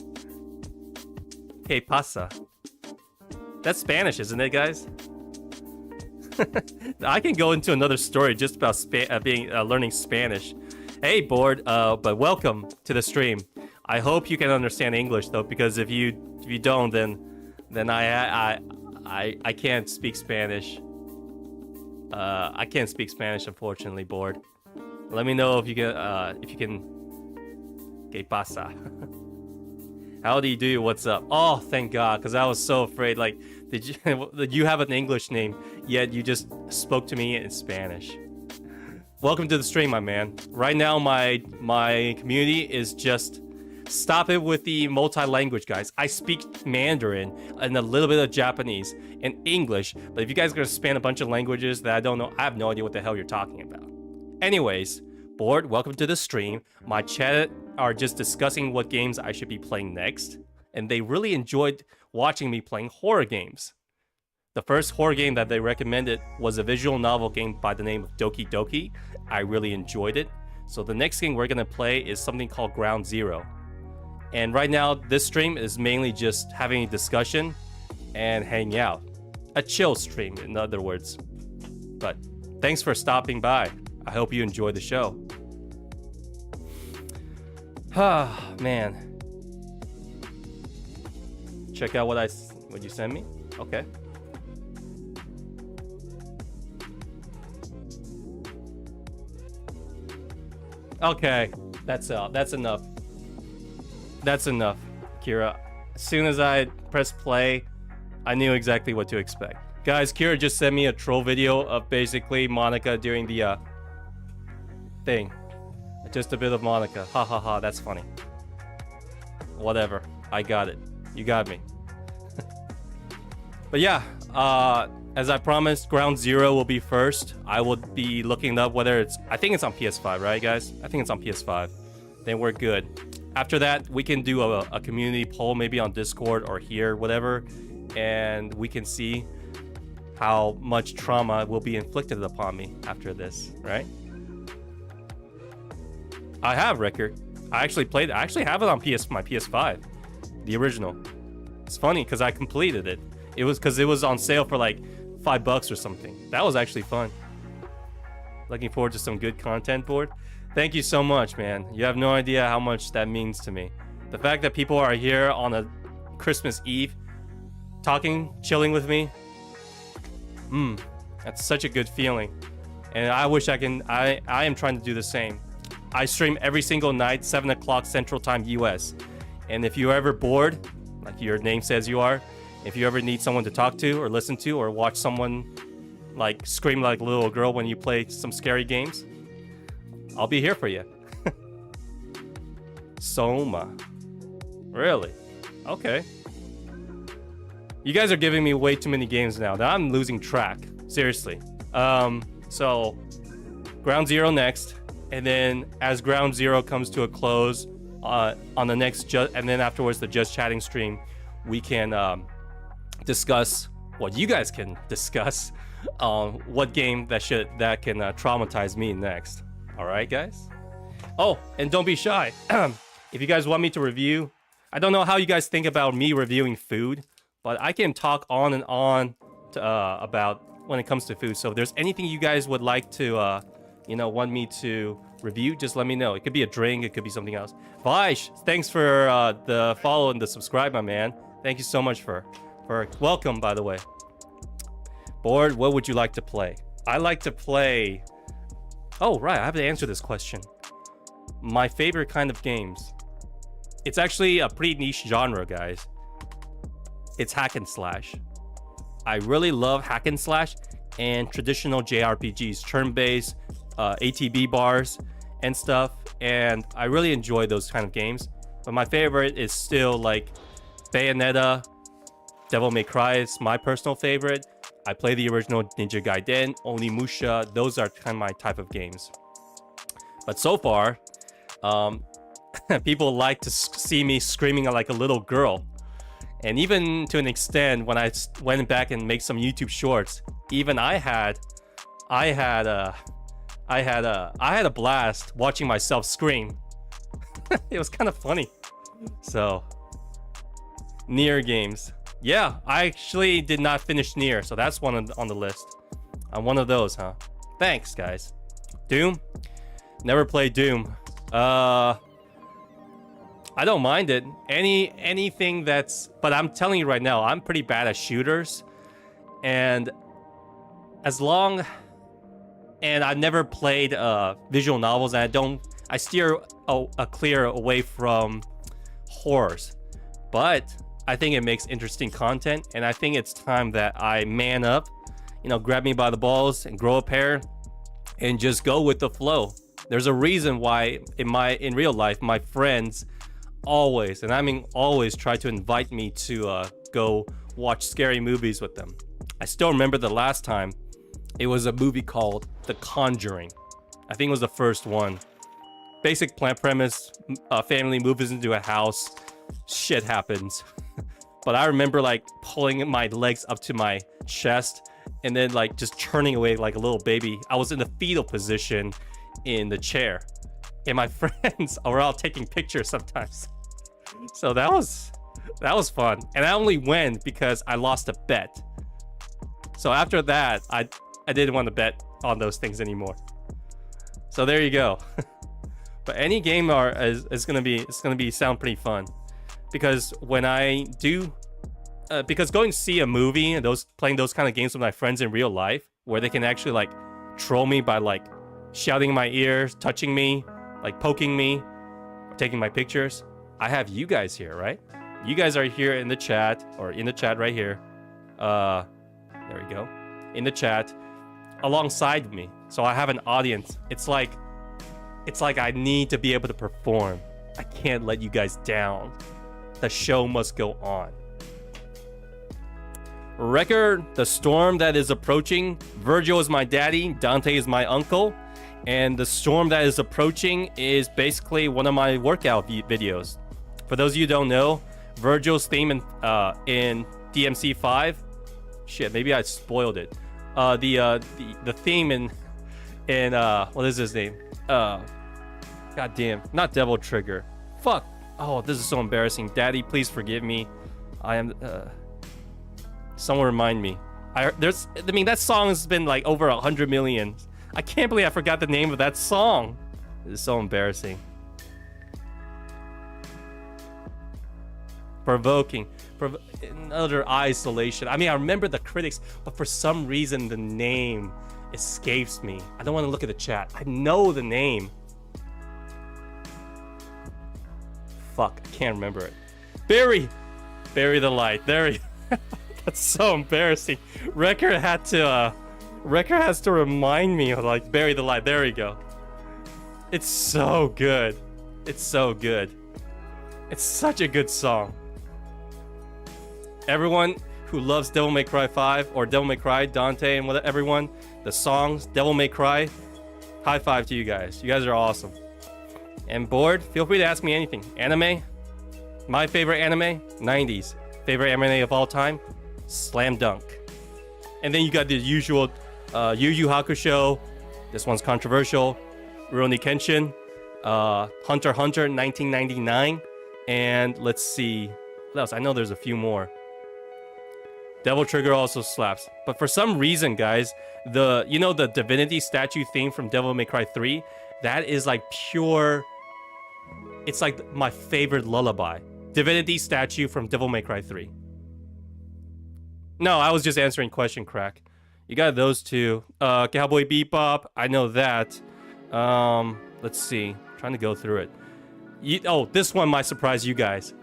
Que pasa? That's Spanish, isn't it, guys? I can go into another story just about learning Spanish. Hey, Bored, but welcome to the stream. I hope you can understand English though, because if you don't, then I can't speak Spanish. I can't speak Spanish, unfortunately, Bored. Let me know if you can. Que pasa? How do you do? What's up? Oh, thank God, because I was so afraid. Like, did you have an English name, yet you just spoke to me in Spanish? Welcome to the stream, my man. Right now, my community is just stop it with the multi-language, guys. I speak Mandarin and a little bit of Japanese and English, but if you guys are gonna span a bunch of languages that I don't know, I have no idea what the hell you're talking about. Anyways, Bored, welcome to the stream. My chat are just discussing what games I should be playing next, and they really enjoyed watching me playing horror games. The first horror game that they recommended was a visual novel game by the name of Doki Doki. I really enjoyed it. So the next game we're gonna play is something called Ground Zero. And right now, this stream is mainly just having a discussion and hanging out. A chill stream, in other words. But thanks for stopping by. I hope you enjoy the show. Ah, man. Check out what you sent me? Okay. Okay, that's enough. That's enough, Kira. As soon as I pressed play, I knew exactly what to expect. Guys, Kira just sent me a troll video of basically Monica doing the thing. Just a bit of Monica. Ha ha ha, that's funny. Whatever. I got it. You got me. But yeah, as I promised, Ground Zero will be first. I will be looking up whether I think it's on PS5, right, guys? I think it's on PS5. Then we're good. After that, we can do a community poll, maybe on Discord or here, whatever, and we can see how much trauma will be inflicted upon me after this, right? I have Record. I actually have it on my PS5, the original. It's funny because I completed it. It was because it was on sale for like $5 or something. That was actually fun. Looking forward to some good content, Bored. Thank you so much, man. You have no idea how much that means to me. The fact that people are here on a Christmas Eve, chilling with me, that's such a good feeling. And I wish I am trying to do the same. I stream every single night, 7 o'clock Central Time US. And if you're ever bored, like your name says you are, if you ever need someone to talk to or listen to or watch someone like scream like a little girl when you play some scary games, I'll be here for you. Soma. Really? Okay. You guys are giving me way too many games now. Now I'm losing track. Seriously. So Ground Zero next. And then as Ground Zero comes to a close on the next and then afterwards the Just Chatting stream, we can discuss what you guys can discuss what game that can traumatize me next. All right, guys? Oh, and don't be shy. If you guys want me to review, I don't know how you guys think about me reviewing food, but I can talk on and on about when it comes to food. So if there's anything you guys would like to, want me to review, just let me know. It could be a drink, it could be something else. Vaish, thanks for the follow and the subscribe, my man. Thank you so much for welcome, by the way. Bored, what would you like to play? I like to play... Oh, right, I have to answer this question. My favorite kind of games. It's actually a pretty niche genre, guys. It's hack and slash. I really love hack and slash and traditional JRPGs, turn-based, ATB bars and stuff, and I really enjoy those kind of games. But my favorite is still like Bayonetta, Devil May Cry is my personal favorite. I play the original Ninja Gaiden, Onimusha. Those are kind of my type of games. But so far, people like to see me screaming like a little girl. And even to an extent, when I went back and make some YouTube shorts, even I had I had a blast watching myself scream. It was kind of funny. So, Nier games. Yeah, I actually did not finish Nier, so that's one on the list. I'm one of those, huh? Thanks, guys. Doom? Never played Doom. I don't mind it. Anything that's... But I'm telling you right now, I'm pretty bad at shooters. And as long... And I've never played visual novels, and I steer clear away from horrors. But I think it makes interesting content, and I think it's time that I man up, grab me by the balls and grow a pair and just go with the flow. There's a reason why in real life, my friends always, and I mean always, try to invite me to go watch scary movies with them. I still remember the last time. It was a movie called The Conjuring. I think it was the first one. Basic premise, family moves into a house, shit happens. But I remember like pulling my legs up to my chest and then like just turning away like a little baby. I was in the fetal position in the chair. And my friends were all taking pictures sometimes. So that was fun. And I only went because I lost a bet. So after that, I didn't want to bet on those things anymore. So there you go. But any game is gonna sound pretty fun, because when I do, because going to see a movie and playing those kind of games with my friends in real life, where they can actually like troll me by like shouting in my ears, touching me, like poking me, taking my pictures. I have you guys here, right? You guys are here in the chat, or in the chat right here. There we go. In the chat, alongside me. So I have an audience. It's like I need to be able to perform. I can't let you guys down. The show must go on. Record, the storm that is approaching. Virgil is my daddy, Dante is my uncle, and the storm that is approaching is basically one of my workout videos. For those of you who don't know, Virgil's theme in DMC 5. Shit, maybe I spoiled it. The theme in what is his name? God damn, not Devil Trigger. Fuck. Oh, this is so embarrassing. Daddy, please forgive me. I am. Someone remind me. That song has been like over 100 million. I can't believe I forgot the name of that song. This is so embarrassing. Provoking. Another isolation. I mean, I remember the critics, but for some reason the name escapes me. I don't want to look at the chat. I know the name. Fuck, I can't remember it. Bury the light. There he. That's so embarrassing. Wrecker has to remind me of like bury the light. There we go. It's so good. It's so good. It's such a good song. Everyone who loves Devil May Cry 5 or Devil May Cry, Dante and everyone, the songs, Devil May Cry, high five to you guys. You guys are awesome. And bored, feel free to ask me anything. Anime? My favorite anime? 90s. Favorite anime of all time? Slam Dunk. And then you got the usual Yu Yu Hakusho. This one's controversial. Rurouni Kenshin. Hunter x Hunter 1999. And let's see. What else? I know there's a few more. Devil Trigger also slaps. But for some reason, guys, the Divinity statue theme from Devil May Cry 3, that is like pure... It's like my favorite lullaby. Divinity statue from Devil May Cry 3. No, I was just answering question, Crack. You got those two. Cowboy Bebop, I know that. Let's see. Trying to go through it. This one might surprise you guys.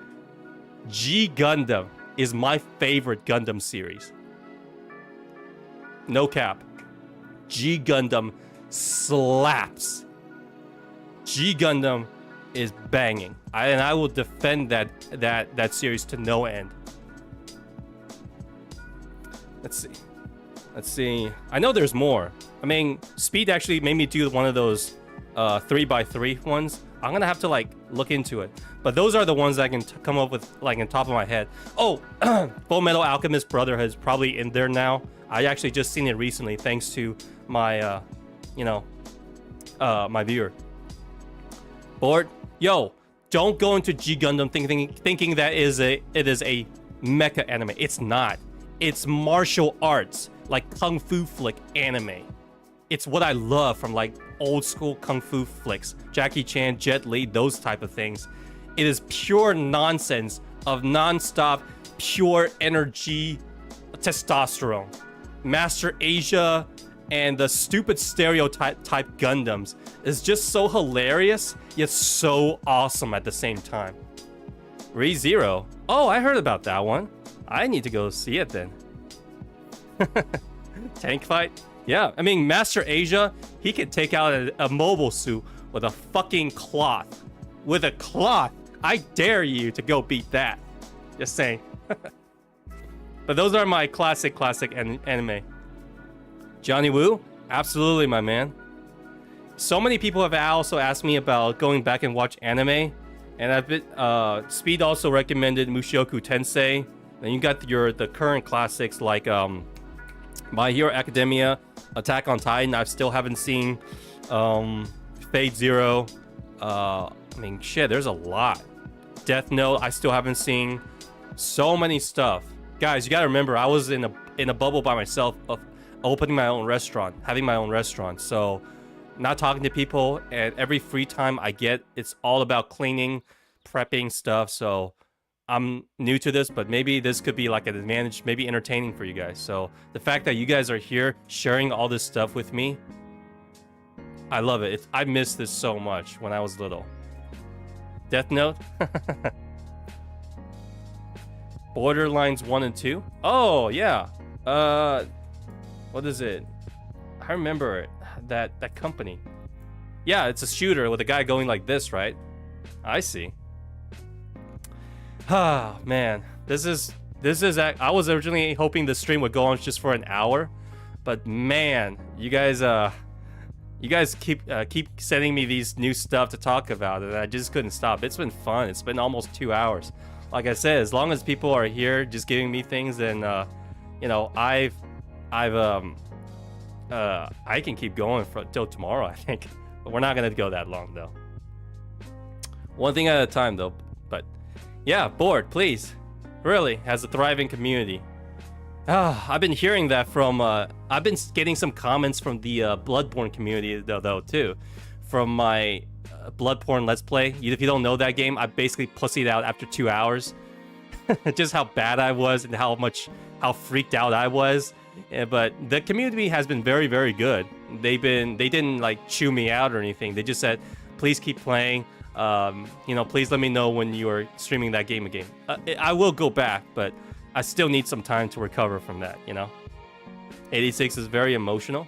G Gundam is my favorite Gundam series. No cap. G Gundam slaps. G Gundam is banging. I will defend that series to no end. Let's see. I know there's more. I mean, Speed actually made me do one of those 3x3 ones. I'm gonna have to like look into it. But those are the ones that I can come up with like on top of my head. Oh, Full Metal Alchemist Brotherhood is probably in there now. I actually just seen it recently thanks to my my viewer. Bored? Yo, don't go into G Gundam thinking that it is a mecha anime. It's not. It's martial arts, like kung fu flick anime. It's what I love from like old school kung fu flicks, Jackie Chan, Jet Li, those type of things. It is pure nonsense of non-stop, pure energy, testosterone. Master Asia and the stupid stereotype Gundams is just so hilarious, yet so awesome at the same time. ReZero. Oh, I heard about that one. I need to go see it then. Tank fight? Yeah, I mean, Master Asia, he could take out a mobile suit with a fucking cloth. With a cloth. I dare you to go beat that. Just saying. But those are my classic anime. Johnny Woo? Absolutely, my man. So many people have also asked me about going back and watch anime. And I've been, Speed also recommended Mushoku Tensei. Then you got the current classics like My Hero Academia, Attack on Titan. I still haven't seen Fate Zero. I mean, shit, there's a lot. Death Note, I still haven't seen. So many stuff. Guys, you gotta remember, I was in a bubble by myself of opening my own restaurant, having my own restaurant. So, not talking to people, and every free time I get, it's all about cleaning, prepping stuff. So, I'm new to this, but maybe this could be like an advantage, maybe entertaining for you guys. So, the fact that you guys are here sharing all this stuff with me, I love it. I missed this so much when I was little. Death Note? Borderlines 1 and 2? Oh, yeah. What is it? I remember it. That company. Yeah, it's a shooter with a guy going like this, right? I see. Ah, man. This is I was originally hoping the stream would go on just for an hour, but man, you guys keep sending me these new stuff to talk about, and I just couldn't stop. It's been fun. It's been almost 2 hours. Like I said, as long as people are here just giving me things, then you know, I can keep going till tomorrow, I think. But we're not gonna go that long though. One thing at a time though. But yeah, Bored, please. Really has a thriving community. I've been hearing that from I've been getting some comments from the Bloodborne community though too, from my Bloodborne Let's Play. If you don't know that game, I basically pussied out after 2 hours. Just how bad I was and how freaked out I was. Yeah, but the community has been very, very good. They didn't like chew me out or anything. They just said, please keep playing. You know, please let me know when you are streaming that game again. I will go back, but I still need some time to recover from that, you know? 86 is very emotional.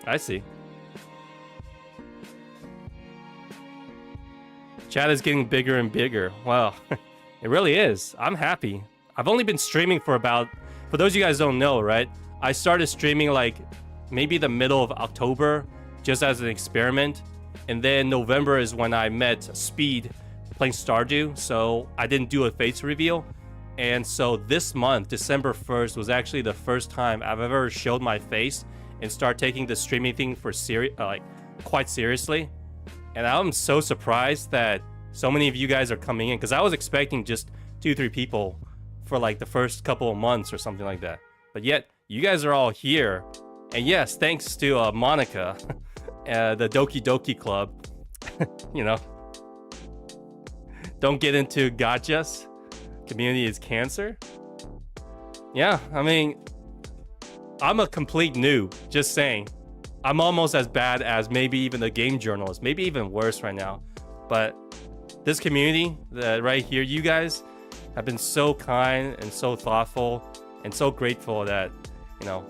I see. Chat is getting bigger and bigger. Wow. It really is. I'm happy. I've only been streaming for those of you guys don't know, right? I started streaming like maybe the middle of October just as an experiment. And then November is when I met Speed playing Stardew. So I didn't do a face reveal. And so this month, December 1st, was actually the first time I've ever showed my face and start taking the streaming thing for quite seriously. And I'm so surprised that so many of you guys are coming in, because I was expecting just 2-3 people for like the first couple of months or something like that. But yet, you guys are all here. And yes, thanks to Monica, the Doki Doki Club. You know, don't get into gotchas. Community is cancer. Yeah, I mean, I'm a complete noob, just saying. I'm almost as bad as maybe even the game journalist, maybe even worse right now. But this community right here, you guys have been so kind and so thoughtful and so grateful that, you know,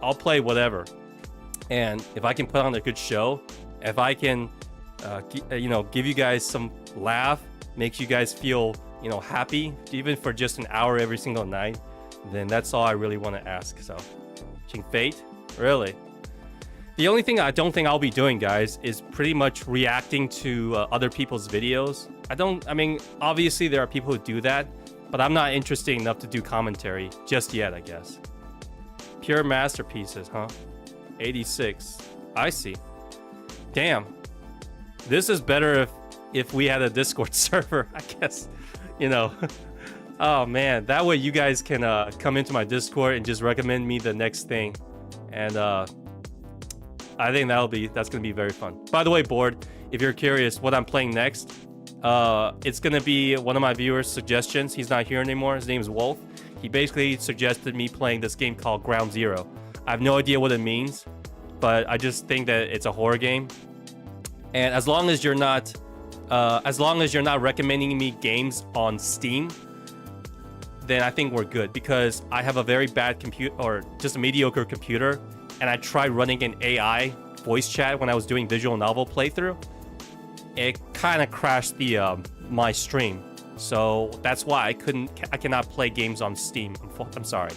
I'll play whatever. And if I can put on a good show, if I can, you know, give you guys some laugh, makes you guys feel, you know, happy, even for just an hour every single night, then that's all I really want to ask. So, watching Fate, really. The only thing I don't think I'll be doing, guys, is pretty much reacting to other people's videos. I mean, obviously there are people who do that, but I'm not interested enough to do commentary just yet, I guess. Pure masterpieces, huh? 86. I see. Damn. This is better if we had a Discord server, I guess. You know. Oh man, that way you guys can come into my Discord and just recommend me the next thing. And I think that's gonna be very fun. By the way, Board, if you're curious what I'm playing next, it's gonna be one of my viewers' suggestions. He's not here anymore. His name is Wolf. He basically suggested me playing this game called Ground Zero. I have no idea what it means, but I just think that it's a horror game. And as long as you're not recommending me games on Steam, then I think we're good, because I have a very bad computer, or just a mediocre computer, and I tried running an AI voice chat when I was doing visual novel playthrough. It kind of crashed the my stream, so that's why I cannot play games on Steam. I'm sorry.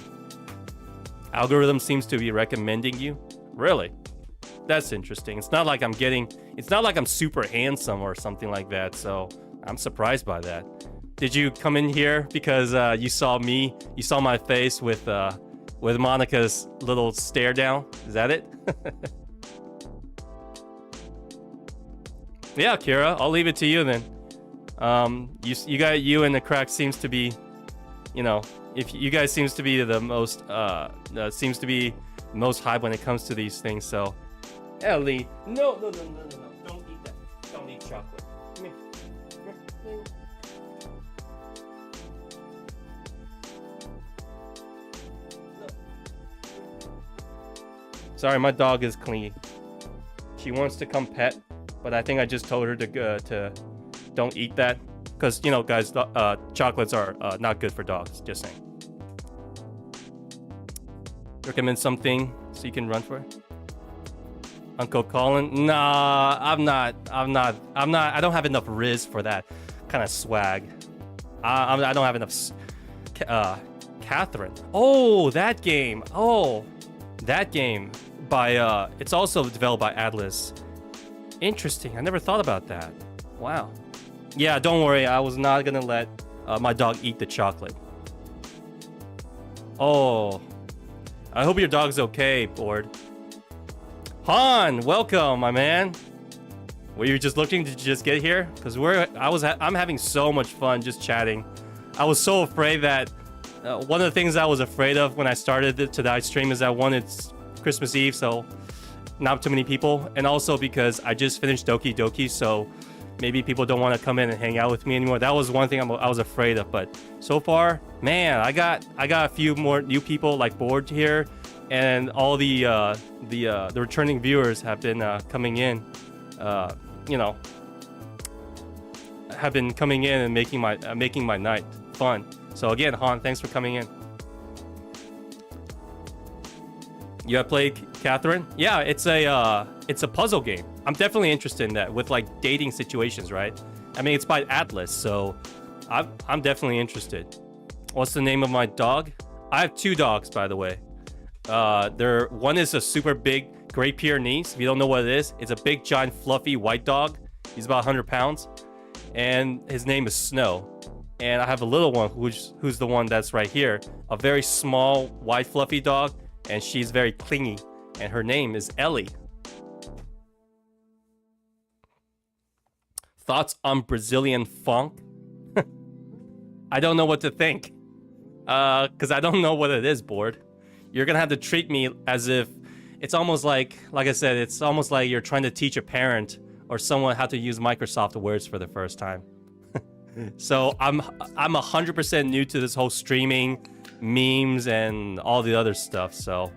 Algorithm seems to be recommending you. Really? That's interesting. It's not like I'm super handsome or something like that, so I'm surprised by that. Did you come in here because you saw my face with Monica's little stare down? Is that it? Yeah, Kira, I'll leave it to you then. You and the crack seems to be, you know, if you guys seems to be the most most hype when it comes to these things. So, Ellie, no, don't eat that. Don't eat chocolate. Come here. Sorry, my dog is clingy. She wants to come pet, but I think I just told her to don't eat that, because you know, guys, chocolates are not good for dogs. Just saying. Recommend something so you can run for it. Uncle Colin? Nah, I'm not. I don't have enough riz for that kind of swag. I don't have enough. Catherine. Oh, that game. Oh, that game by it's also developed by Atlas. Interesting. I never thought about that. Wow. Yeah, don't worry. I was not gonna let my dog eat the chocolate. Oh, I hope your dog's okay, Board. Han, welcome, my man. Were you just looking to just get here? Because I'm having so much fun just chatting. I was so afraid that one of the things I was afraid of when I started today's stream is that one, it's Christmas Eve, so not too many people, and also because I just finished Doki Doki, so maybe people don't want to come in and hang out with me anymore. That was one thing I was afraid of, but so far, man, I got a few more new people like Board here, and all the returning viewers have been coming in, you know, have been coming in and making my night fun. So again, Han, thanks for coming in. You have played Catherine? Yeah, it's a puzzle game. I'm definitely interested in that with like dating situations, right? I mean, it's by Atlas, so I'm definitely interested. What's the name of my dog? I have two dogs, by the way. One is a super big Great Pyrenees. If you don't know what it is, it's a big, giant, fluffy white dog. He's about 100 pounds, and his name is Snow. And I have a little one who's the one that's right here, a very small, white, fluffy dog, and she's very clingy, and her name is Ellie. Thoughts on Brazilian funk? I don't know what to think, because I don't know what it is, Board. You're gonna have to treat me as if it's almost like I said, it's almost like you're trying to teach a parent or someone how to use Microsoft Words for the first time. So I'm 100% new to this whole streaming, memes, and all the other stuff. So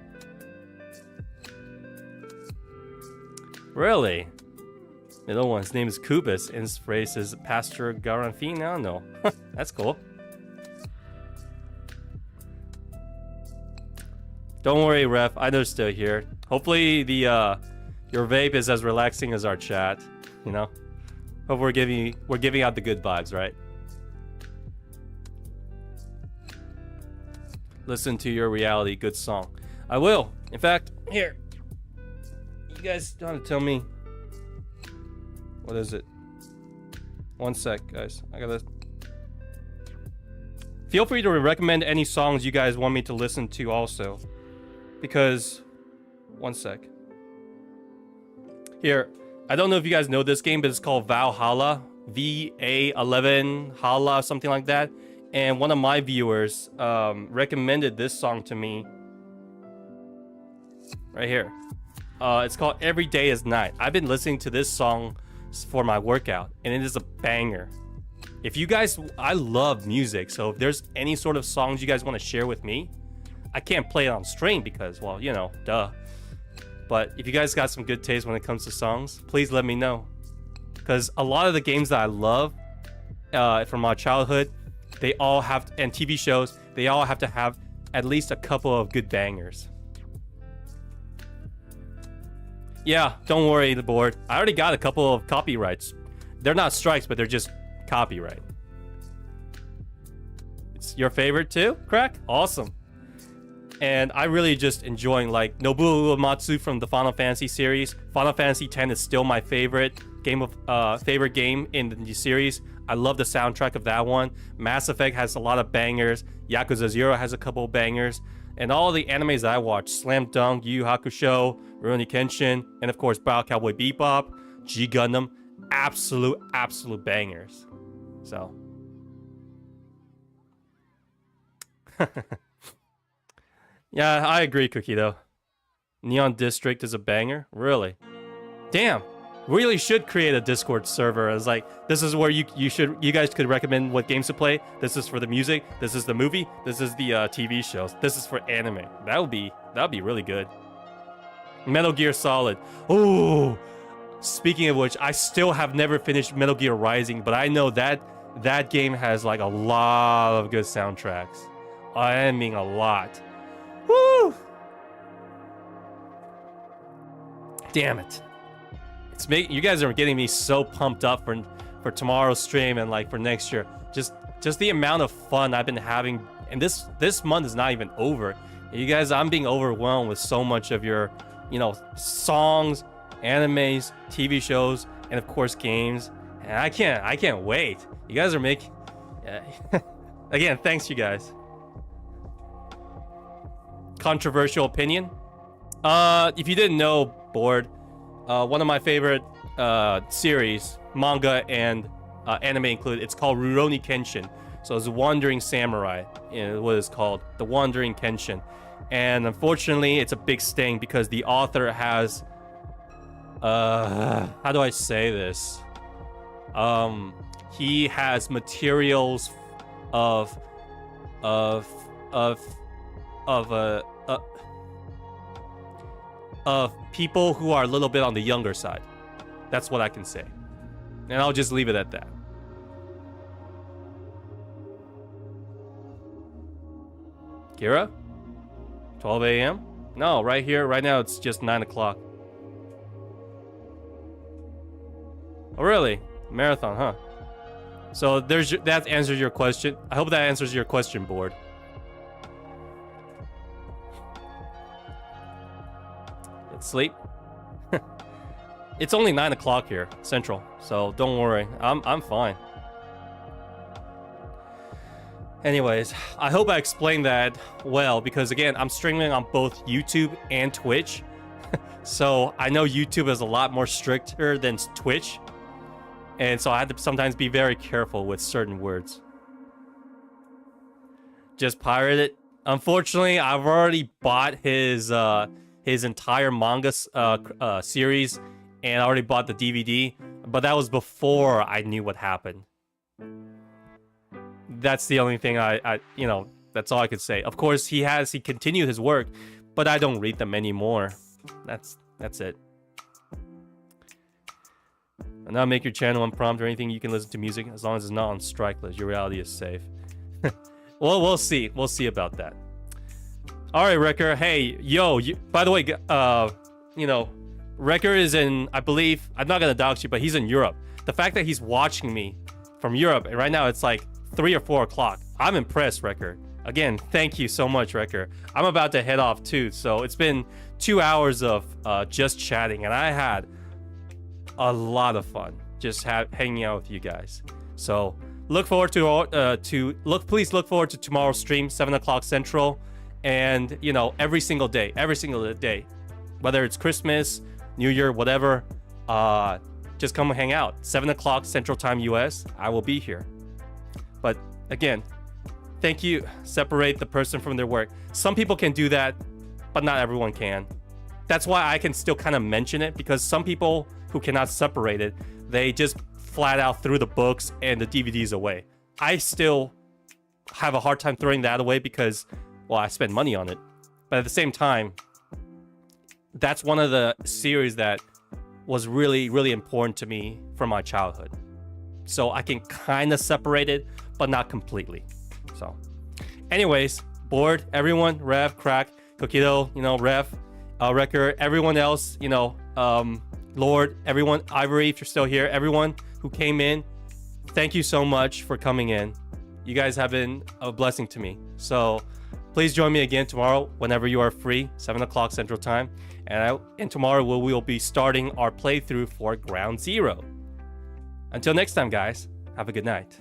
really, the other one, his name is Kubis, and his phrase is Pastor Garanfin. I don't know. That's cool. Don't worry, Ref. I know you're still here. Hopefully your vape is as relaxing as our chat. You know. Hope we're giving out the good vibes, right? Listen to your reality, good song. I will. In fact, here. You guys don't have to tell me. What is it? One sec, guys. I gotta. Feel free to recommend any songs you guys want me to listen to also. Because, one sec. Here, I don't know if you guys know this game, but it's called Valhalla, VA11 Hala, something like that. And one of my viewers recommended this song to me right here. It's called Every Day Is Night. I've been listening to this song for my workout, and it is a banger. If you guys, I love music, so if there's any sort of songs you guys want to share with me, I can't play it on stream because, well, you know, duh. But if you guys got some good taste when it comes to songs, please let me know. Because a lot of the games that I love from my childhood, they all have, and TV shows, they all have to have at least a couple of good bangers. Yeah, don't worry, the board. I already got a couple of copyrights. They're not strikes, but they're just copyright. It's your favorite too, Crack? Awesome. And I really just enjoying like Nobuo Uematsu from the Final Fantasy series. Final Fantasy X is still my favorite game in the series. I love the soundtrack of that one. Mass Effect has a lot of bangers. Yakuza 0 has a couple of bangers. And all the animes that I watch, Slam Dunk, Yu Yu Hakusho, Rurouni Kenshin, and of course Battle Cowboy Bebop, G Gundam, absolute bangers. So yeah, I agree, Cookie though. Neon District is a banger, really. Damn, really should create a Discord server as like, this is where you guys could recommend what games to play. This is for the music. This is the movie. This is the TV shows. This is for anime. That would be really good. Metal Gear Solid. Oh, speaking of which, I still have never finished Metal Gear Rising, but I know that game has like a lot of good soundtracks. I mean a lot. Woo! Damn it. You guys are getting me so pumped up for tomorrow's stream and like for next year. Just the amount of fun I've been having, and this month is not even over. You guys, I'm being overwhelmed with so much of your, you know, songs, animes, TV shows, and of course games. And I can't wait. You guys are making, again, thanks you guys. Controversial opinion. If you didn't know, board. One of my favorite series, manga and anime included, it's called Rurouni Kenshin. So it's Wandering Samurai, what it's called, the Wandering Kenshin. And unfortunately, it's a big stain because the author has, how do I say this? He has materials of people who are a little bit on the younger side. That's what I can say. And I'll just leave it at that. Kira? 12 a.m.? No, right here, right now it's just 9 o'clock. Oh, really? Marathon, huh? So that answers your question. I hope that answers your question, board. Sleep. It's only 9 o'clock here, Central, so don't worry. I'm fine. Anyways, I hope I explained that well because again, I'm streaming on both YouTube and Twitch. So I know YouTube is a lot more stricter than Twitch. And so I had to sometimes be very careful with certain words. Just pirate it. Unfortunately, I've already bought his entire manga series, and I already bought the DVD, but that was before I knew what happened. That's the only thing I you know, that's all I could say. Of course, he continued his work, but I don't read them anymore. That's it. And now make your channel unprompted or anything. You can listen to music as long as it's not on strike list. Your reality is safe. Well, we'll see. We'll see about that. All right, Wrecker. Hey, yo. By the way, you know, Wrecker is in, I believe, I'm not gonna dox you, but he's in Europe. The fact that he's watching me from Europe, and right now it's like 3 or 4 o'clock. I'm impressed, Wrecker. Again, thank you so much, Wrecker. I'm about to head off too, so it's been 2 hours of just chatting, and I had a lot of fun just hanging out with you guys. So look forward please look forward to tomorrow's stream, 7 o'clock Central. And, you know, every single day, whether it's Christmas, New Year, whatever, just come hang out. 7 o'clock Central Time US, I will be here. But again, thank you. Separate the person from their work. Some people can do that, but not everyone can. That's why I can still kind of mention it, because some people who cannot separate it, they just flat out threw the books and the DVDs away. I still have a hard time throwing that away because, well, I spend money on it. But at the same time, that's one of the series that was really, really important to me from my childhood. So I can kind of separate it, but not completely. So anyways, Bored, everyone, Rev, Crack, Coquito, Rev, Wrecker, everyone else, Lord, everyone, Ivory, if you're still here, everyone who came in, thank you so much for coming in. You guys have been a blessing to me. So please join me again tomorrow whenever you are free, 7 o'clock Central Time. And tomorrow we will be starting our playthrough for Ground Zero. Until next time, guys, have a good night.